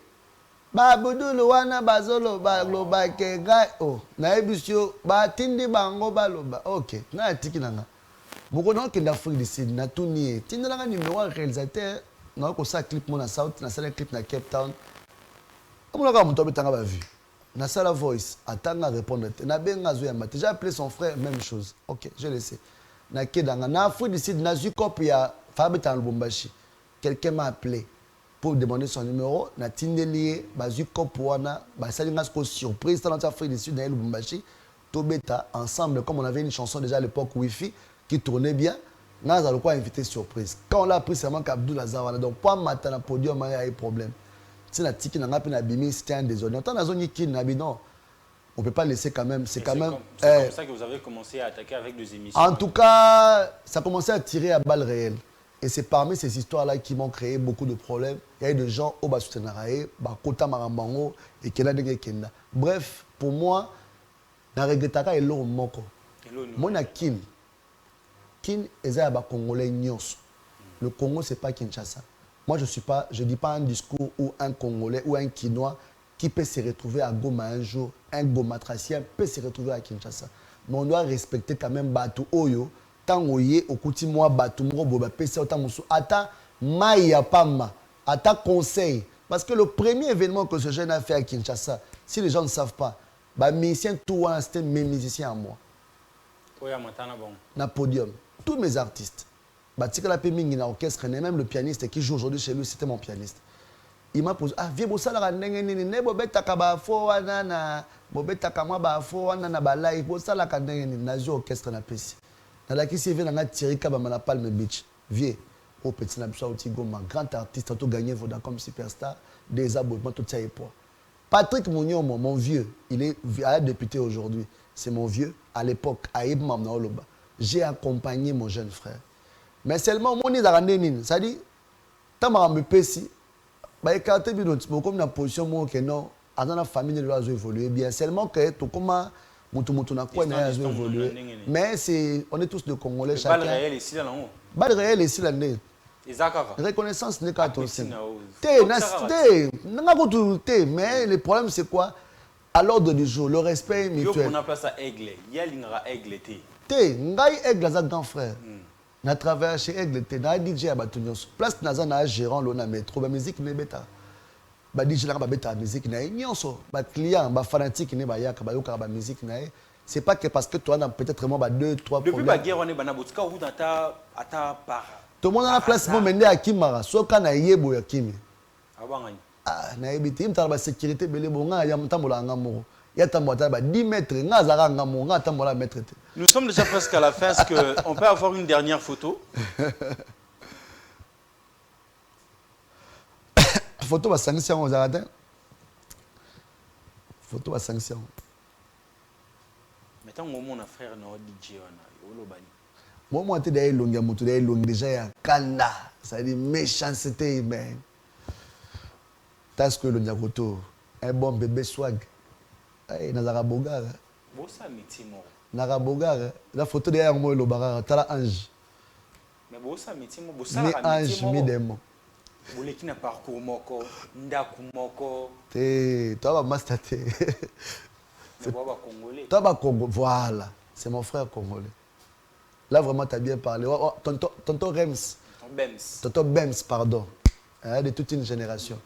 babudulu, wana, bazolo, baloba, kega, oh, na ebusio, batindi, bango, baloba. Ok, na tiki nanga. Beaucoup de d'Afrique du Sud, na tout nié. Tu n'as pas numéro réalisateur, non, comme ça, clip, mon à South, na salle clip, na Cape Town. Comment on a mon tombé, t'as vu? Na salle voice, attends à répondre. Na bien à jouer, j'ai appelé son frère, même chose. Ok, je le sais. Na Kedanga, na Afrique du Sud, na Zukop, il y a Fabitan Lubumbashi. Quelqu'un m'a appelé pour demander son numéro. Na Tindelier, Zukop, Wana, ça lui a surprise dans l'Afrique du Sud, na Lubumbashi. Tobeta, ensemble, comme on avait une chanson déjà à l'époque Wi-Fi, qui tournait bien, nous avons quoi invité surprise. Quand on l'a pris, c'est vraiment qu'Abdou Lazare. Donc, pas matin, le podium, il y a un problème. Si la tiki n'a pas pu c'était un déshonneur. Tant la zone qui n'a non, on ne peut pas laisser quand même. C'est quand même. C'est comme ça que vous avez commencé à attaquer avec des émissions. En tout cas, ça a commencé à tirer à balles réelles. Et c'est parmi ces histoires-là qui m'ont créé beaucoup de problèmes. Il y a eu des gens au Basutenarae, Kota Marambango et Kenda Kenda. Bref, pour moi, na regretaka elo moko. Moi, na kill. Kin est Congolais nyos. Le Congo, ce n'est pas Kinshasa. Moi, je ne dis pas un discours où un Congolais ou un Kinois qui peut se retrouver à Goma un jour, un Gomatracien peut se retrouver à Kinshasa. Mais on doit respecter quand même Batu Oyo. Tant oye, au kuti moi, Batu Mrobo, PC, autant moussou. Ata Maya Pama, ata conseil. Parce que le premier événement que ce jeune a fait à Kinshasa, si les gens ne savent pas, musicien, tout c'était mes musiciens à moi. Na podium. Tous mes artistes. Batika Mingi na orchestre, même le pianiste qui joue aujourd'hui chez lui, c'était mon pianiste. Il m'a posé, ah, viens, bossa la nengeni, ne bobeta kaba fo wana, bobeta kama ba fo wana na balai, bossa la nengeni, na jo orchestre na pesi. Na la kisi vient na Thierry Kaba na Palme Beach. Viens, au petit na bsa otigo, ma grand artiste, tout gagné Vodacom Superstar, des abonnements, tout ça et poids. Patrick Mounion, mon vieux, il est député aujourd'hui. C'est mon vieux, à l'époque, à Ibmam na Oloba. J'ai accompagné mon jeune frère. Mais seulement, mon nid ça dit, tant que je suis écarté, comme la position, moi, que non, dans la famille, elle doit évoluer bien. Seulement que tout comme Moutou n'a quoi évoluer. Mais on est tous de Congolais. Balle réelle ici, là, non? Balle réelle ici, là, non. Reconnaissance n'est qu'à toi. Mais le problème, c'est quoi? À l'ordre du jour, le respect mutuel. On a place à Aigle. Il y a Aigle. Ngai Aigle za grand frère. Na travaillé chez Aigle té na DJ à Batunios. Place naza na gérant lona métro ba musique ne beta. Ba DJ la ba beta musique na nyonso. Ba client ba fanatique ne ba yaka ba yoka ba musique na. C'est pas que parce que toi na peut-être moi ba 2 3 problèmes. Depuis ba guerre on est bana botika ou ata par. Tout le monde a la place mo mende à Kimara. Soka na yebo ya Kimi. Abangani. Ah na ebiti imta ba sécurité belé bonga ya mtambola ngamo. Ya tambola ba 10 mètres nga zara ngamo nga tambola mètre. Nous sommes déjà presque à la fin. Est-ce qu'on peut avoir une dernière photo? Photo va sanction aux Aradins. Photo va sanction. Mais tant que mon frère n'a DJ, moi, je suis déjà à Kanda. Ça dit méchanceté humaine. Parce que le Nyagoto, un bon bébé swag. Il n'a pas bogar. Narabogar, la photo derrière moi, le barra, t'as la ange. Mais bossa mitimo, mi ange, mi démon. Boule qui n'a pas parcours moko, ndaku moko. Toi, va mastater. C'est pas congolais. Toi, va Congo. Voilà, c'est mon frère congolais. Là, vraiment, tu as bien parlé. Tonton Rems. Bems. Tonton Bems, pardon. hein, de toute une génération.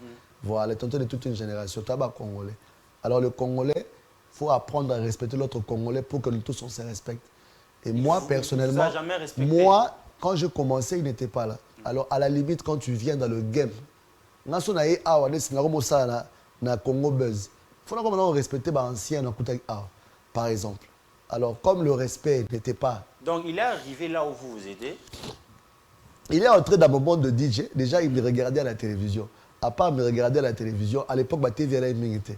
Voilà, les tontons de toute une génération. Tabac congolais. Alors le Congolais, il faut apprendre à respecter l'autre Congolais pour que nous tous on se respecte. Et moi, personnellement, moi, quand je commençais, il n'était pas là. Alors, à la limite, quand tu viens dans le game, na Congo Buzz, il faut maintenant respecter les anciens par exemple. Alors, comme le respect n'était pas... Donc, il est arrivé là où vous vous aidez. Il est entré dans mon monde de DJ. Déjà, il me regardait à la télévision. À part me regarder à la télévision, à l'époque, ma TV era imminente.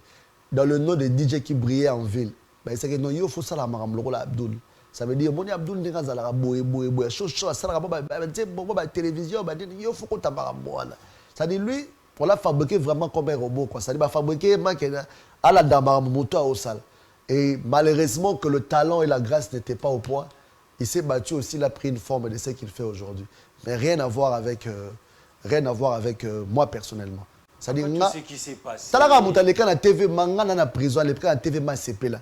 Dans le nom de DJ qui brillait en ville, il s'est dit non, il faut ça la Abdoul. Ça veut dire, Moni Abdoul n'est pas la boye, chose, ça la télévision, il faut qu'on t'amarre. Ça dit, lui, pour la fabriquer vraiment comme un robot, quoi. Ça dit, fabriquer à la dame, moto au sale. Et malheureusement que le talent et la grâce n'étaient pas au point, il s'est battu aussi, il a pris une forme de ce qu'il fait aujourd'hui. Mais rien à voir avec moi personnellement. Ça dit, tout ce qui s'est passé. Ça l'a monté à la TV, manga na prison, les à la TV m'a CP là.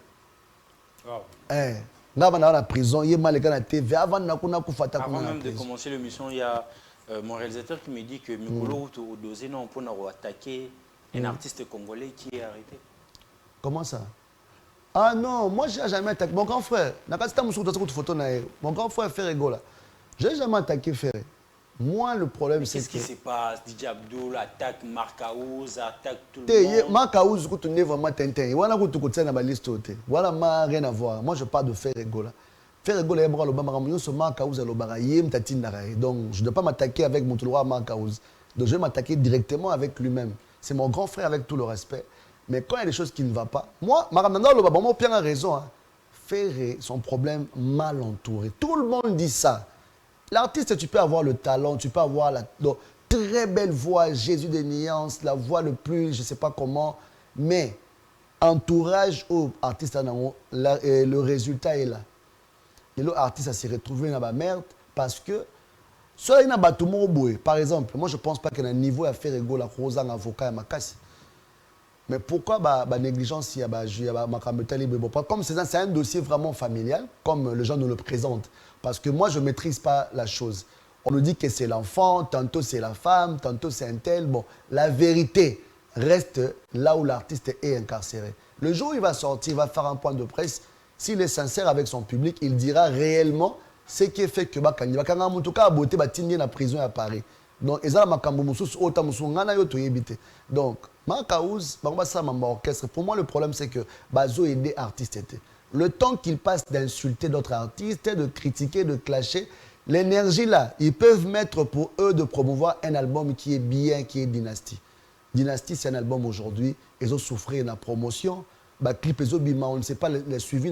Dans la prison, il y a mal à la TV. Avant même de commencer l'émission, il y a mon réalisateur qui me dit que Mikolo Dosé non pour attaquer un artiste congolais qui est arrêté. Comment ça? Ah non, moi je n'ai jamais attaqué. Mon grand frère, mon grand frère Ferrego là. Je n'ai jamais attaqué Ferré. Moi, le problème, c'est que... Qu'est-ce qui se passe? DJ Abdoul attaque Marcaouz, attaque tout le monde. Marcaouz, tu n'es vraiment tintin. Voilà, tu connais dans ma liste. Voilà, rien à voir. Moi, je parle de Ferrego là. Ferrego là, il y a Marcaouz, donc je ne dois pas m'attaquer avec mon touloir Marcaouz. Donc je vais m'attaquer directement avec lui-même. C'est mon grand frère avec tout le respect. Mais quand il y a des choses qui ne vont pas, moi, Maramanda Lobaba, Pierre a raison. Hein. Ferré, son problème mal entouré. Tout le monde dit ça. L'artiste, tu peux avoir le talent, tu peux avoir la très belle voix, Jésus des nuances, la voix le plus, je ne sais pas comment, mais entourage au artiste, le résultat est là. Et l'artiste s'est retrouvé dans la merde parce que, soit il y a un par exemple, moi je ne pense pas qu'il y a un niveau à faire égaux la rose en avocat et ma casse. Mais pourquoi la négligence, il y a comme c'est un dossier vraiment familial, comme les gens nous le présentent. Parce que moi, je ne maîtrise pas la chose. On nous dit que c'est l'enfant, tantôt c'est la femme, tantôt c'est un tel. Bon, la vérité reste là où l'artiste est incarcéré. Le jour où il va sortir, il va faire un point de presse. S'il est sincère avec son public, il dira réellement ce qui est fait que Bakani. Bakani, en tout cas, a beauté, Batini la prison à Paris. Donc, ils ont donc, Marcaouz, orchestre. Pour moi, le problème, c'est que Bazo est des artistes. Le temps qu'ils passent d'insulter d'autres artistes, de critiquer, de clasher, l'énergie là, ils peuvent mettre pour eux de promouvoir un album qui est bien, qui est Dynasty. Dynasty, c'est un album aujourd'hui, ils ont souffert de la promotion. Clip, on ne sait pas les suivis.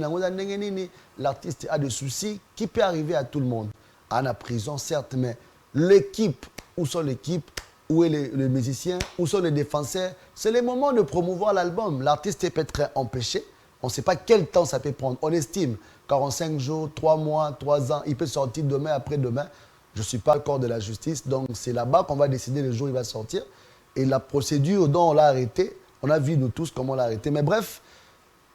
L'artiste a des soucis qui peut arriver à tout le monde. À la prison, certes, mais l'équipe, où sont l'équipe, où est les musiciens, où sont les défenseurs, c'est le moment de promouvoir l'album. L'artiste peut être empêché. On ne sait pas quel temps ça peut prendre. On estime 45 jours, 3 mois, 3 ans. Il peut sortir demain, après-demain. Je ne suis pas le corps de la justice. Donc, c'est là-bas qu'on va décider le jour où il va sortir. Et la procédure dont on l'a arrêté, on a vu nous tous comment on l'a arrêté. Mais bref,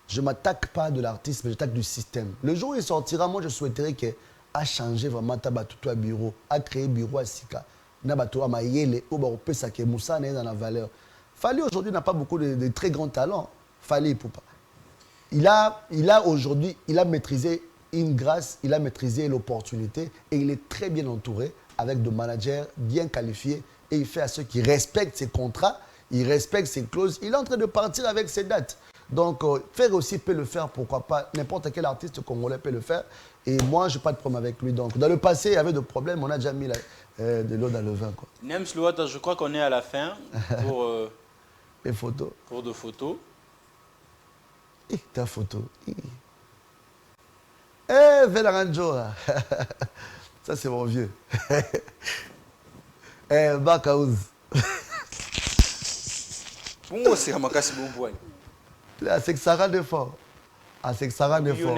je ne m'attaque pas de l'artiste, mais j'attaque du système. Le jour où il sortira, moi, je souhaiterais qu'il a changé vraiment Tabatutu à bureau, a créé bureau à Sika. Nabato à Mayele, Obaropé Sake Moussa n'est dans la valeur. Fali aujourd'hui n'a pas beaucoup de très grands talents. Fali Poupa. Il a aujourd'hui, il a maîtrisé une grâce, il a maîtrisé l'opportunité et il est très bien entouré avec de managers bien qualifiés et il fait à ceux qui respectent ses contrats, il respecte ses clauses, il est en train de partir avec ses dates. Donc, Ferré aussi peut le faire, pourquoi pas, n'importe quel artiste congolais peut le faire et moi, je n'ai pas de problème avec lui. Donc, dans le passé, il y avait des problèmes, on a déjà mis de l'eau dans le vin. Quoi. Nems Louata, je crois qu'on est à la fin pour les photos. Pour de photos. Ta photo. Eh, Velaranjo. Ça, c'est mon vieux. Eh, Bakaouz. Bon, c'est un macassi bon point. C'est que ça rend de fort. C'est que ça rend de fort.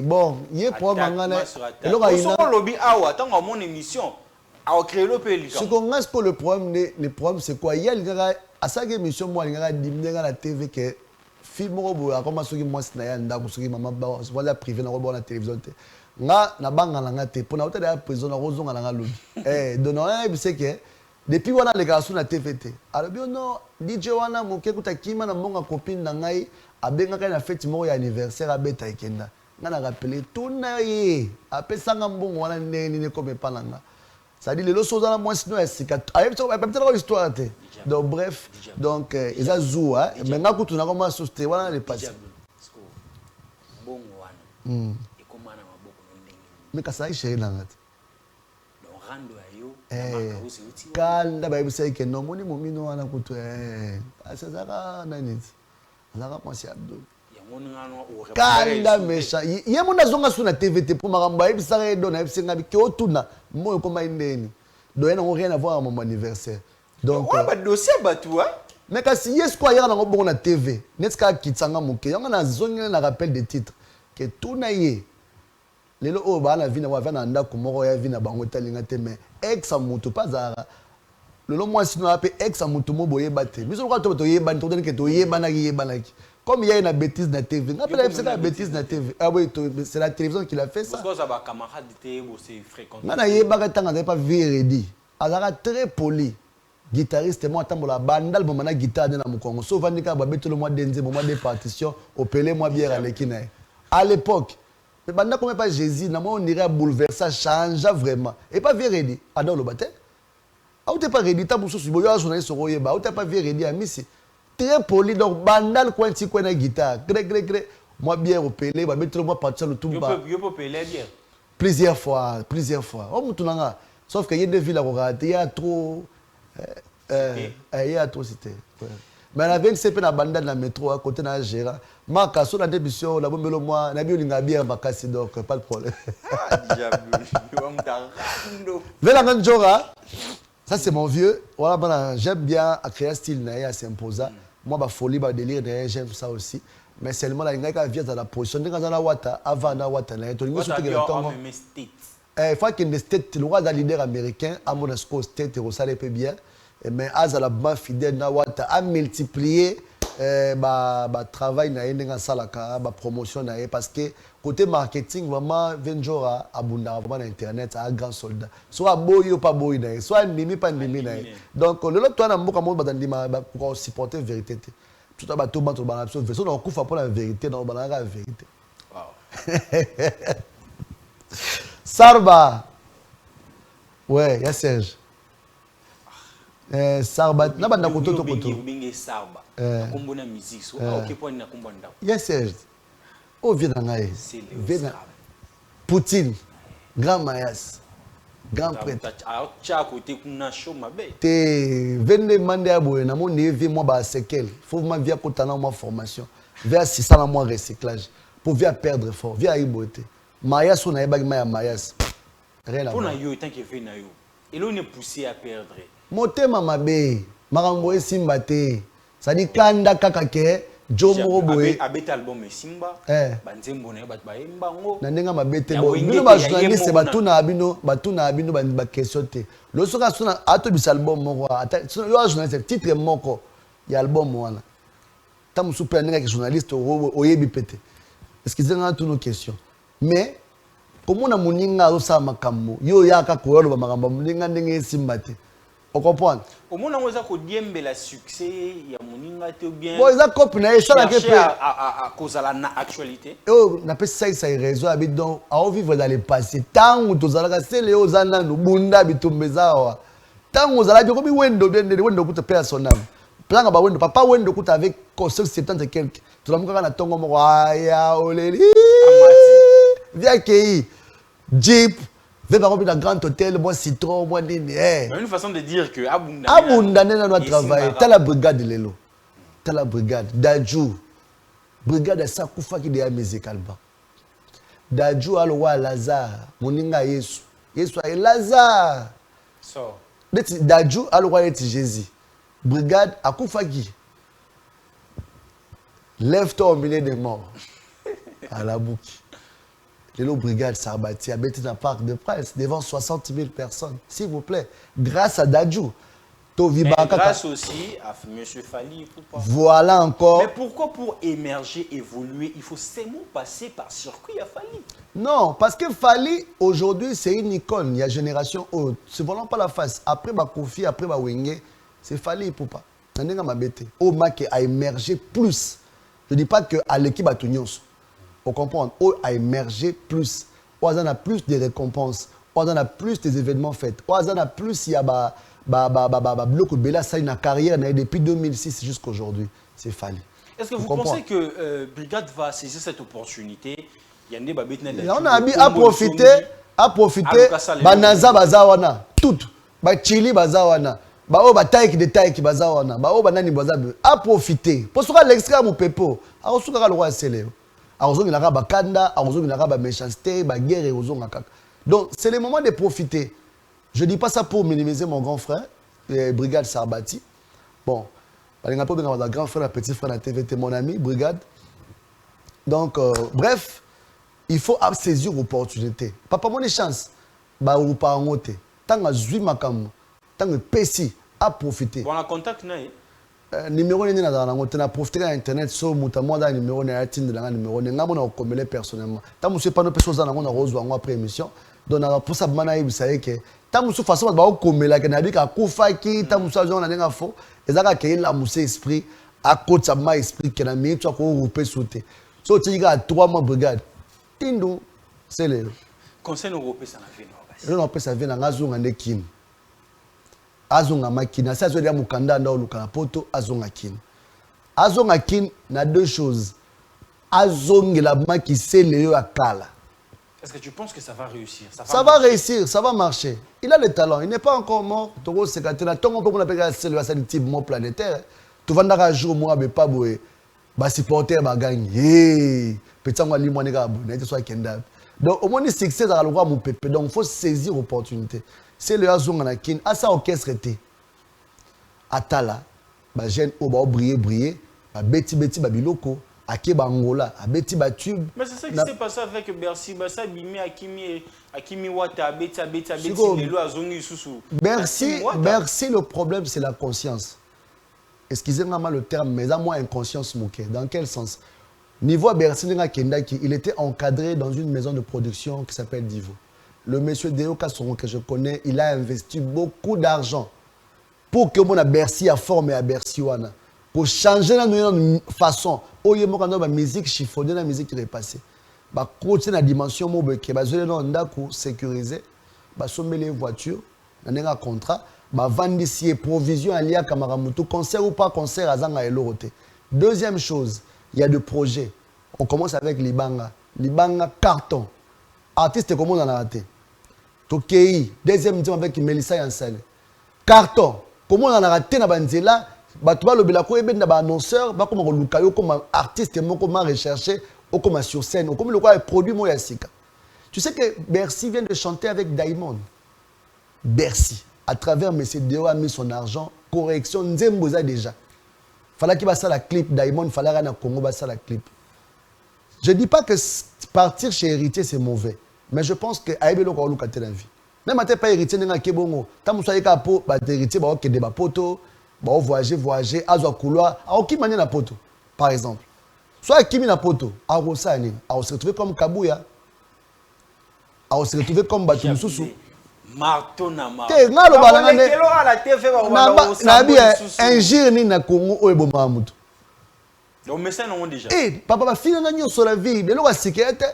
Bon, il y a pour moi. Lobby awa, tant à mon émission. A créé le pays. Ce qu'on a, le problème, c'est quoi? Il y a à chaque émission, moi, il y a la TV qui est film, comme ceux qui moi, c'est maman, voilà, privé, dans la télévision. nga na banga na nga te pona uta da prison na rozonga na nga lobi donc on c'est que depuis wana les garçons na TVT alors bien non DJ wana moke kuta kima na monga copine na ngai abenga ka na fête moko ya anniversaire abeta ikenda nga na rappeler tout na ye apesanga mbongo wana nene comme palanga ça dit les lots sont dans la moins sinon c'est peut-être histoire te donc bref donc ils a zoua mais nga kutu na koma soste wana les passer mbongo wana ekomana maboko ndenge mais kasa chéri na ngati donc rando ayo makausi uti kanda ba yebisa ke no moni momino wana kutu asazaka nani azaka mwasi abdo kanda mesha ye mona zonga suna TVT pour makambo yebisa redo na yebisa ngabi ke otuna moyo koma indeni donc n'a rien à voir à mon anniversaire donc ouais ba dossier batua mais kasi yes quoi yaka na ngobongo na TV netka kitsanga moke yanga na zonga na rappel des titres que tout na ye lelo o ba na vina wa vana ndako moko ya vina bango talinga te mais ex amutu pazara lelo moi sino ape ex amutu mo boye bate biso ko to ye ban to ke to ye banaki comme il y a une bêtise na TV ngapela c'est la bêtise na TV ah oui c'est la télévision qui l'a fait ça parce que ça ba camarade te c'est fréquent na ye ba tanga pas véredi azara très poli guitariste moi tambola bandal bon na guitare na mukongo so vandika ba beto le mois denze mois de partition opelé moi bière à l'équina à l'époque mais banda comme pas Jésus na moi on irait bouleverser change vraiment et pas véredi adon le bate ah ou t'es pas ready ta muso subo yo journaliste roye ba ou t'es pas véredi amisi très poli donc bandal coin ti coin na guitare gré moi bière opelé ba beto le mois partition le tout bas yo peut peler bien plusieurs fois oh mutunanga sauf que y a des villes à il y a trop il y a trop cité mais la veille c'est na banda na métro à côté na Gérard maka so na démission la bombelo moi na bilinga bien makasi donc pas de problème Vela Nganjora ça c'est mon vieux voilà j'aime bien à créer style na ya s'imposa moi ba folie ba délire derrière j'aime ça aussi mais seulement la ngaka vient dans la position de dans la wata avant na wata na to lingo surtout que le temps il faut que les States le roi d'un leader américain à mon esco States et ça peu bien mais à la bas fidèle na wata a multiplier travail na yenga salaka ba promotion na parce que côté marketing vraiment Venjora abunda vraiment internet à grand soldat soit boy ou pas boy na soit nimi pas nimi na donc le lot toi na mboka mo batandima pour supporter vérité tout à bato bato ba absolu version on kufa pour la vérité dans la vérité Sarba ouais ya Serge Sarba na banda koto bingi Sarba kombo na musique so OK point na kombo ndako ya Serge o vient na ngai vient Poutine grand Mayas grand prêtre cha côté kuna show mabe te vende mande aboye na mon nevi moi ba sekel faut ma via kotana moi formation via 600 mois recyclage pour via perdre fort via iboté Mayas on a ebagi ma Mayas rien à voir pour na yo tant que fait na yo et là on est poussé à perdre motema mabe makambo esimba te ça dit kanda kaka ke jomo boye abeta album esimba banzembo na bat baemba ngo na ndenga mabe te bino ba journaliste batuna abino ba question te lo soka sona ato bis album moko ata yo journaliste titre moko ya album wana tamu super ndenga ke journaliste oyebi pete est-ce qu'ils ont toutes nos questions mais comment on a moninga osa makambo yo yaka ko yo ba makambo moninga ndenge esimba te on comprend au monde on a ko diembe la succès ya moninga te bien bon ça copine et ça la que à cause de la actualité oh na pesa ça raison habite donc à vivre dans le passé tant to zalaka sele ozana no bunda bitumbeza wa tant ozala ko bi wendo kuta personnel planga ba wendo papa wendo kuta avec conseil 70 quelque to la muka na tongo moko aya oleli via kei jeep Ve par exemple dans grand hôtel, moi citron, moi nini. Une façon de dire que Abunda nena doit travailler. T'as la brigade lelo. T'as la brigade. Dajou. Brigade ça kufa qui de musical ba. Dajou alwa Lazare. Moninga Yesu. Yesu est Lazare. So. Dajou alwa est Jésus. Brigade akufa qui. Lève-toi au milieu des morts. À la boucle. Les brigades Sarbati habitent dans le parc de Prince devant 60 000 personnes. S'il vous plaît, grâce à Dadjou. Mais grâce aussi à M. Fally. Voilà encore. Mais pourquoi pour émerger, évoluer, il faut seulement passer par circuit à Fally? Non, parce que Fally, aujourd'hui, c'est une icône. Il y a génération haute. Se volant pas la face. Après, Kofi, après, Wenge, c'est Fally pour pas. Au Mac a émergé plus. Je ne dis pas qu'à l'équipe à Tounios. Vous comprenez? A émergé plus. On a plus de récompenses. On a plus des événements faits. On a plus, il y a bloc de Bella, ça une carrière depuis 2006 jusqu'à aujourd'hui. C'est Fally. Est-ce que vous pensez que Brigade va saisir cette opportunité? On a à profiter. Banaza bazawana, tout. Chili bazawana. Taïk de taïk bazawana. Banani bazabe. À profiter. Pour ce que l'extrait mon pepo. A reçu le roi Sélé. A reçu le roi Bakanda. A reçu le roi méchanceté, guerre et aux kaka. Donc c'est le moment de profiter. Je ne dis pas ça pour minimiser mon grand frère, Brigade Sarbati. Bon, il n'y a pas de grand frère, petit frère de la TVT, mon ami, Brigade. Donc, bref, il faut saisir l'opportunité. Papa, mon chance, ou pas en haute. Tant que je makam, tant que pessi, à profiter. Bon, on a contact, non? Numéro ni na dans on a profité à internet so mutamwa da numéro na atinde la numéro nga mona okomele personnellement. Tant monsieur pas nos personnes dans on a reçu en après émission. Donc na pour ça bana yibisaye ke tant monsieur façon ba okomela ke na bika kufa ki tant monsieur zo na nga fo ezaka ke la musse esprit à côté ça ma esprit que na mi tu ko rouper sauter. So tu ga 3 mois brigade. Tindo c'est le conseil européen ça na fait non. Non peut ça vient na zo ngande kin. Azonga makina ça zo dia mukanda nda oluka na poto azonga kin na deux choses azongela maki sele akala. Est-ce que tu penses que ça va réussir? Ça va réussir, ça va marcher. Il a le talent, il n'est pas encore mort. Togo sekatena tongo comme on appelle sele ça type mot planétaire. Tu vas ndaka jour moi be pas boé ba supporter ba gagne. Petit ngwa li mwana ka bonne soit kenda. Donc au moins le succès à le roi mon pépé. Donc il faut saisir l'opportunité. C'est le azonga na kin asa orchestre té atala ba jeune o ba briller ba beti ba biloko ake ba Angola a beti ba tube. Mais c'est ça qui s'est passé avec Bercy Bassa Bimi Akimi Wata beti lelo azongi susu. Bercy le problème c'est la conscience. Excusez-moi le terme mais à moi inconscience moquée. Dans quel sens? Niveau Bercy Kendaki, il était encadré dans une maison de production qui s'appelle Divo. Le monsieur Deo Kassoron que je connais, il a investi beaucoup d'argent pour que mon Bercy a formé à Bercy wana pour changer la façon. Oye mo kando ba musique chiffonnée la musique qui est passée. Ba côté la dimension mo beke ba zole no ndako sécurisé, ba sommer les voitures, na nenga contrat, ba vendisier provision alia kamaramutu concert ou pas concert azanga eloroté. Deuxième chose, il y a des projets. On commence avec Libanga carton. Artiste comment on a raté. Tokei, deuxième team avec Melissa Yansale. Carton. Comment on a raté na banzela, batuba le belako ebe na ba annonceur, ba comme lukayo comme artiste mo comme recherché, ou comme sur scène, ou comme le quoi produit mo yasika. Tu sais que Bercy vient de chanter avec Diamond. Bercy, à travers Monsieur Deo a mis son argent, correction Nzemboza déjà. Fallait qu'il fasse la clip Diamond, fallait qu'il Congo fasse la clip. Je dis pas que partir chez héritier c'est mauvais. Mais je pense que aïbelo ko luka te la vie. Même si pas héritier nga kebongo, tam soyé ka po ba héritier ba okende ba poto, ba voyager, azwa couloir, a oki mania na poto par exemple. Soit kimi na poto, a rosani, a se retrouver comme Kabuya. A se retrouver comme Batu Mususu. Marteau na ma. Te ngalo balanga ne. Na bien un jour ni na Congo o eboma mutu. Donc mais ça non déjà. Papa ba fina na nyo sur la vie, de lo ka sikete.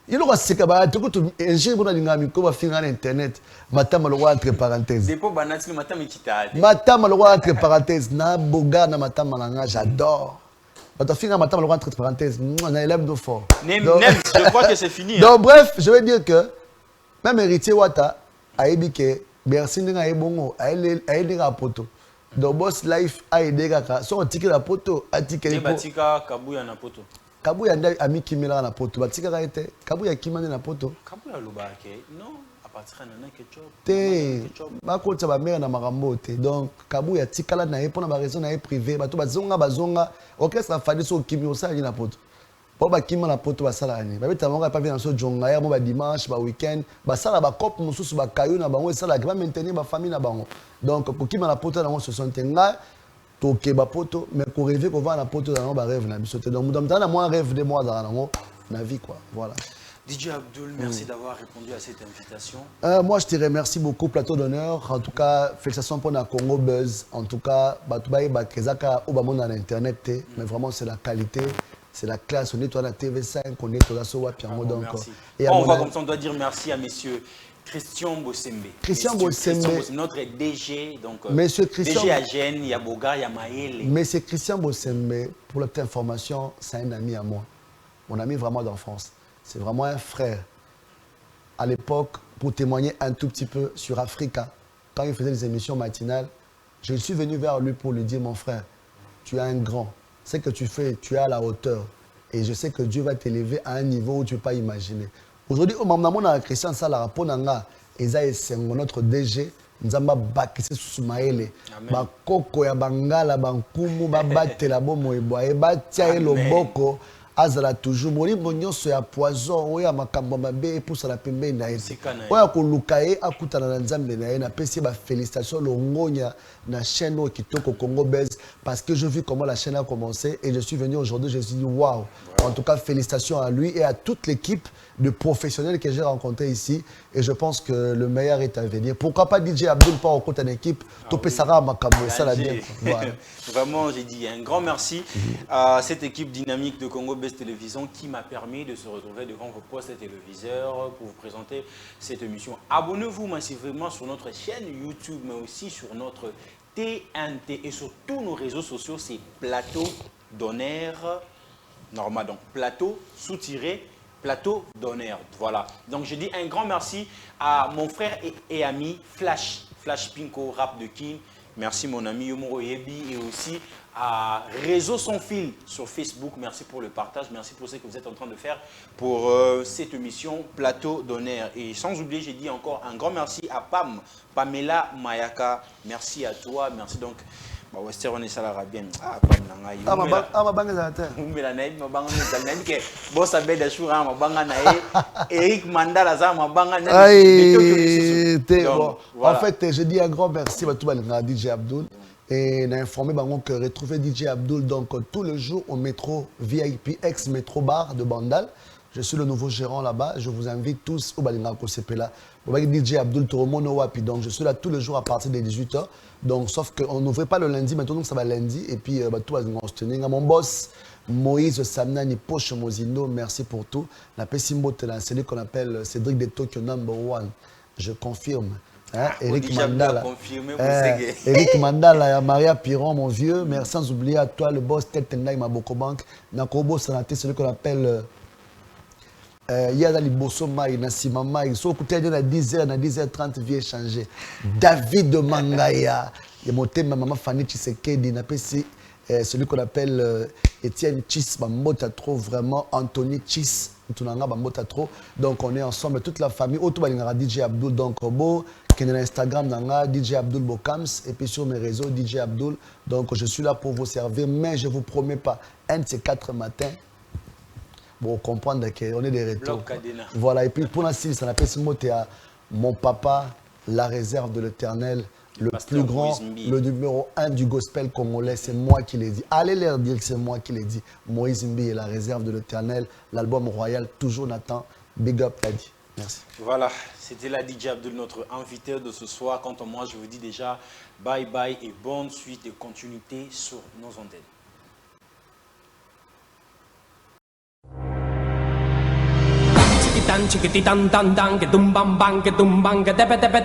Il y a un jour où on a un internet, matama le entre parenthèses. Dépôt banati le matama kita. Matama le entre parenthèses. Na boga na matama langa, j'adore. Matama le entre parenthèses. On a l'aime de fort. Je crois que c'est fini. Donc bref, je veux dire que même héritier Wata a dit que Bercy n'a pas bon, a aidé la poto. Donc boss life a aidé kaka. Son ticket la poto, a ticket. Batika Kabuya na poto. Kabuya nda ami kimela na poto batika ka ete Kabuya kimane na poto Kabuya lobake non à partir na ketchup te ba kota ba mère na makambo te donc Kabuya tikala na epona ba raison na privé bato bazonga orchestre fadi so kimi osali na poto po bakima na poto basala ani babeta bango pas bien so jonga ya mo ba dimanche ba week-end basala ba coupe mosusu ba kayu na bango esala ki ba maintenir ba famille na bango donc kokima na poto na ngo 60 nga toke ba poto mais ko rêver ko va na poto na ba rêve na biso te donc mudam tana moi rêve de moi dans ngo na vie quoi voilà. DJ Abdoul, merci d'avoir répondu à cette invitation. Moi, je te remercie beaucoup, Plateau d'honneur. En tout cas, félicitations pour la Congo Buzz. En tout cas, on a Internet, mais vraiment, c'est la qualité, c'est la classe. On est à la TV5, on est à la Sowa Piango. Donc, on va comme ça, on doit dire merci à monsieur Christian Bossembe. Christian Bossembe. Notre DG, donc Monsieur Christian, DG à Gênes, il y a Boga, il y a Maël. Monsieur Christian Bossembe, pour votre information, c'est un ami à moi. Mon ami vraiment d'enfance. C'est vraiment un frère. À l'époque, pour témoigner un tout petit peu sur Africa, quand il faisait des émissions matinales, je suis venu vers lui pour lui dire, mon frère, tu es un grand. Ce que tu fais, tu es à la hauteur. Et je sais que Dieu va t'élever à un niveau où tu ne peux pas imaginer. Aujourd'hui, au moment où Christian Salara, notre DG, Nzamba bakise susumaele bakoko ya bangala bankumu babatela bomo eboa ebatia loboko azala toujours molimbo nyonso ya poison oya makambo mabe epusana pembeni na ye oya koluka ye akutana na nzambe na ye napesi ba félicitations longonya na chaîne au kitoko Congo Buzz parce que je vis comment la chaîne a commencé et je suis venu aujourd'hui, je me suis dit waouh. En tout cas, félicitations à lui et à toute l'équipe de professionnels que j'ai rencontrés ici. Et je pense que le meilleur est à venir. Pourquoi pas DJ Abdoul, pas en compte en équipe, Topé Sarah Makamou, ça l'a bien. Vraiment, j'ai dit un grand merci à cette équipe dynamique de Congo Buzz Télévision qui m'a permis de se retrouver devant vos postes téléviseurs pour vous présenter cette émission. Abonnez-vous massivement sur notre chaîne YouTube, mais aussi sur notre TNT et sur tous nos réseaux sociaux. C'est Plateau d'honneur. Normal, donc plateau sous-tiré, plateau d'honneur. Voilà. Donc je dis un grand merci à mon frère et ami Flash Pinko, Rap de King. Merci mon ami Yomoro Yebi et aussi à Réseau Sans Fil sur Facebook. Merci pour le partage, merci pour ce que vous êtes en train de faire pour cette émission Plateau d'honneur. Et sans oublier, j'ai dit encore un grand merci à Pamela Mayaka. Merci à toi, merci donc. Western on est salara bien. Ah, Eric Mandala za mabanga na. En fait, je dis un grand merci à tout le monde DJ Abdoul et n'a informé bango que retrouver DJ Abdoul donc tous les jours au métro VIP ex métro bar de Bandal. Je suis le nouveau gérant là-bas. Je vous invite tous au Balinga Kosepela. DJ Abdoul Toromono Wapi. Donc, je suis là tous les jours à partir des 18h. Donc, sauf qu'on n'ouvrait pas le lundi. Maintenant, donc, ça va lundi. Et puis, tout va se tenir. Mon boss, Moïse Samnani Poche Mozino, merci pour tout. La Pessimbo, c'est celui qu'on appelle Cédric de Tokyo #1. Je confirme. Hein? Eric Mandala. Eric Mandala, Maria Piron, mon vieux. Merci sans oublier à toi, le boss Ted Tendai Maboko Bank. Nakobo Sanate, celui qu'on appelle. Il y a des Bosso Maï, Nassima Maï, so écoutez, à 10h, à 10h30, vieux changer. David de Mangaya, il y a mon thème, ma maman Fanny Tshisekedi, celui qu'on appelle Étienne Chis, Bambota trop, vraiment, Anthony Chis, Tunanga Bambota trop. Donc on est ensemble, toute la famille, autour de DJ Abdoul, donc Robo, qui est sur Instagram, DJ Abdoul Bokams, et puis sur mes réseaux, DJ Abdoul. Donc je suis là pour vous servir, mais je ne vous promets pas, un de ces 4 matins, pour comprendre qu'on est des retours. Voilà, et puis pour l'instant, ça s'appelle ce mot, mon papa, la réserve de l'Éternel, le plus grand, le numéro 1 du gospel congolais, c'est moi qui l'ai dit. Allez leur dire que c'est moi qui l'ai dit. Moïse Mbi est la réserve de l'Éternel, l'album royal, toujours Nathan, big up Ladi. Merci. Voilà, c'était la DJ Abdoul, notre invité de ce soir. Quant à moi, je vous dis déjà bye bye et bonne suite et continuité sur nos antennes. Chiquitan, chiquititan, tan, tan, que tum bam bam, que tum bam, que tepe tepe.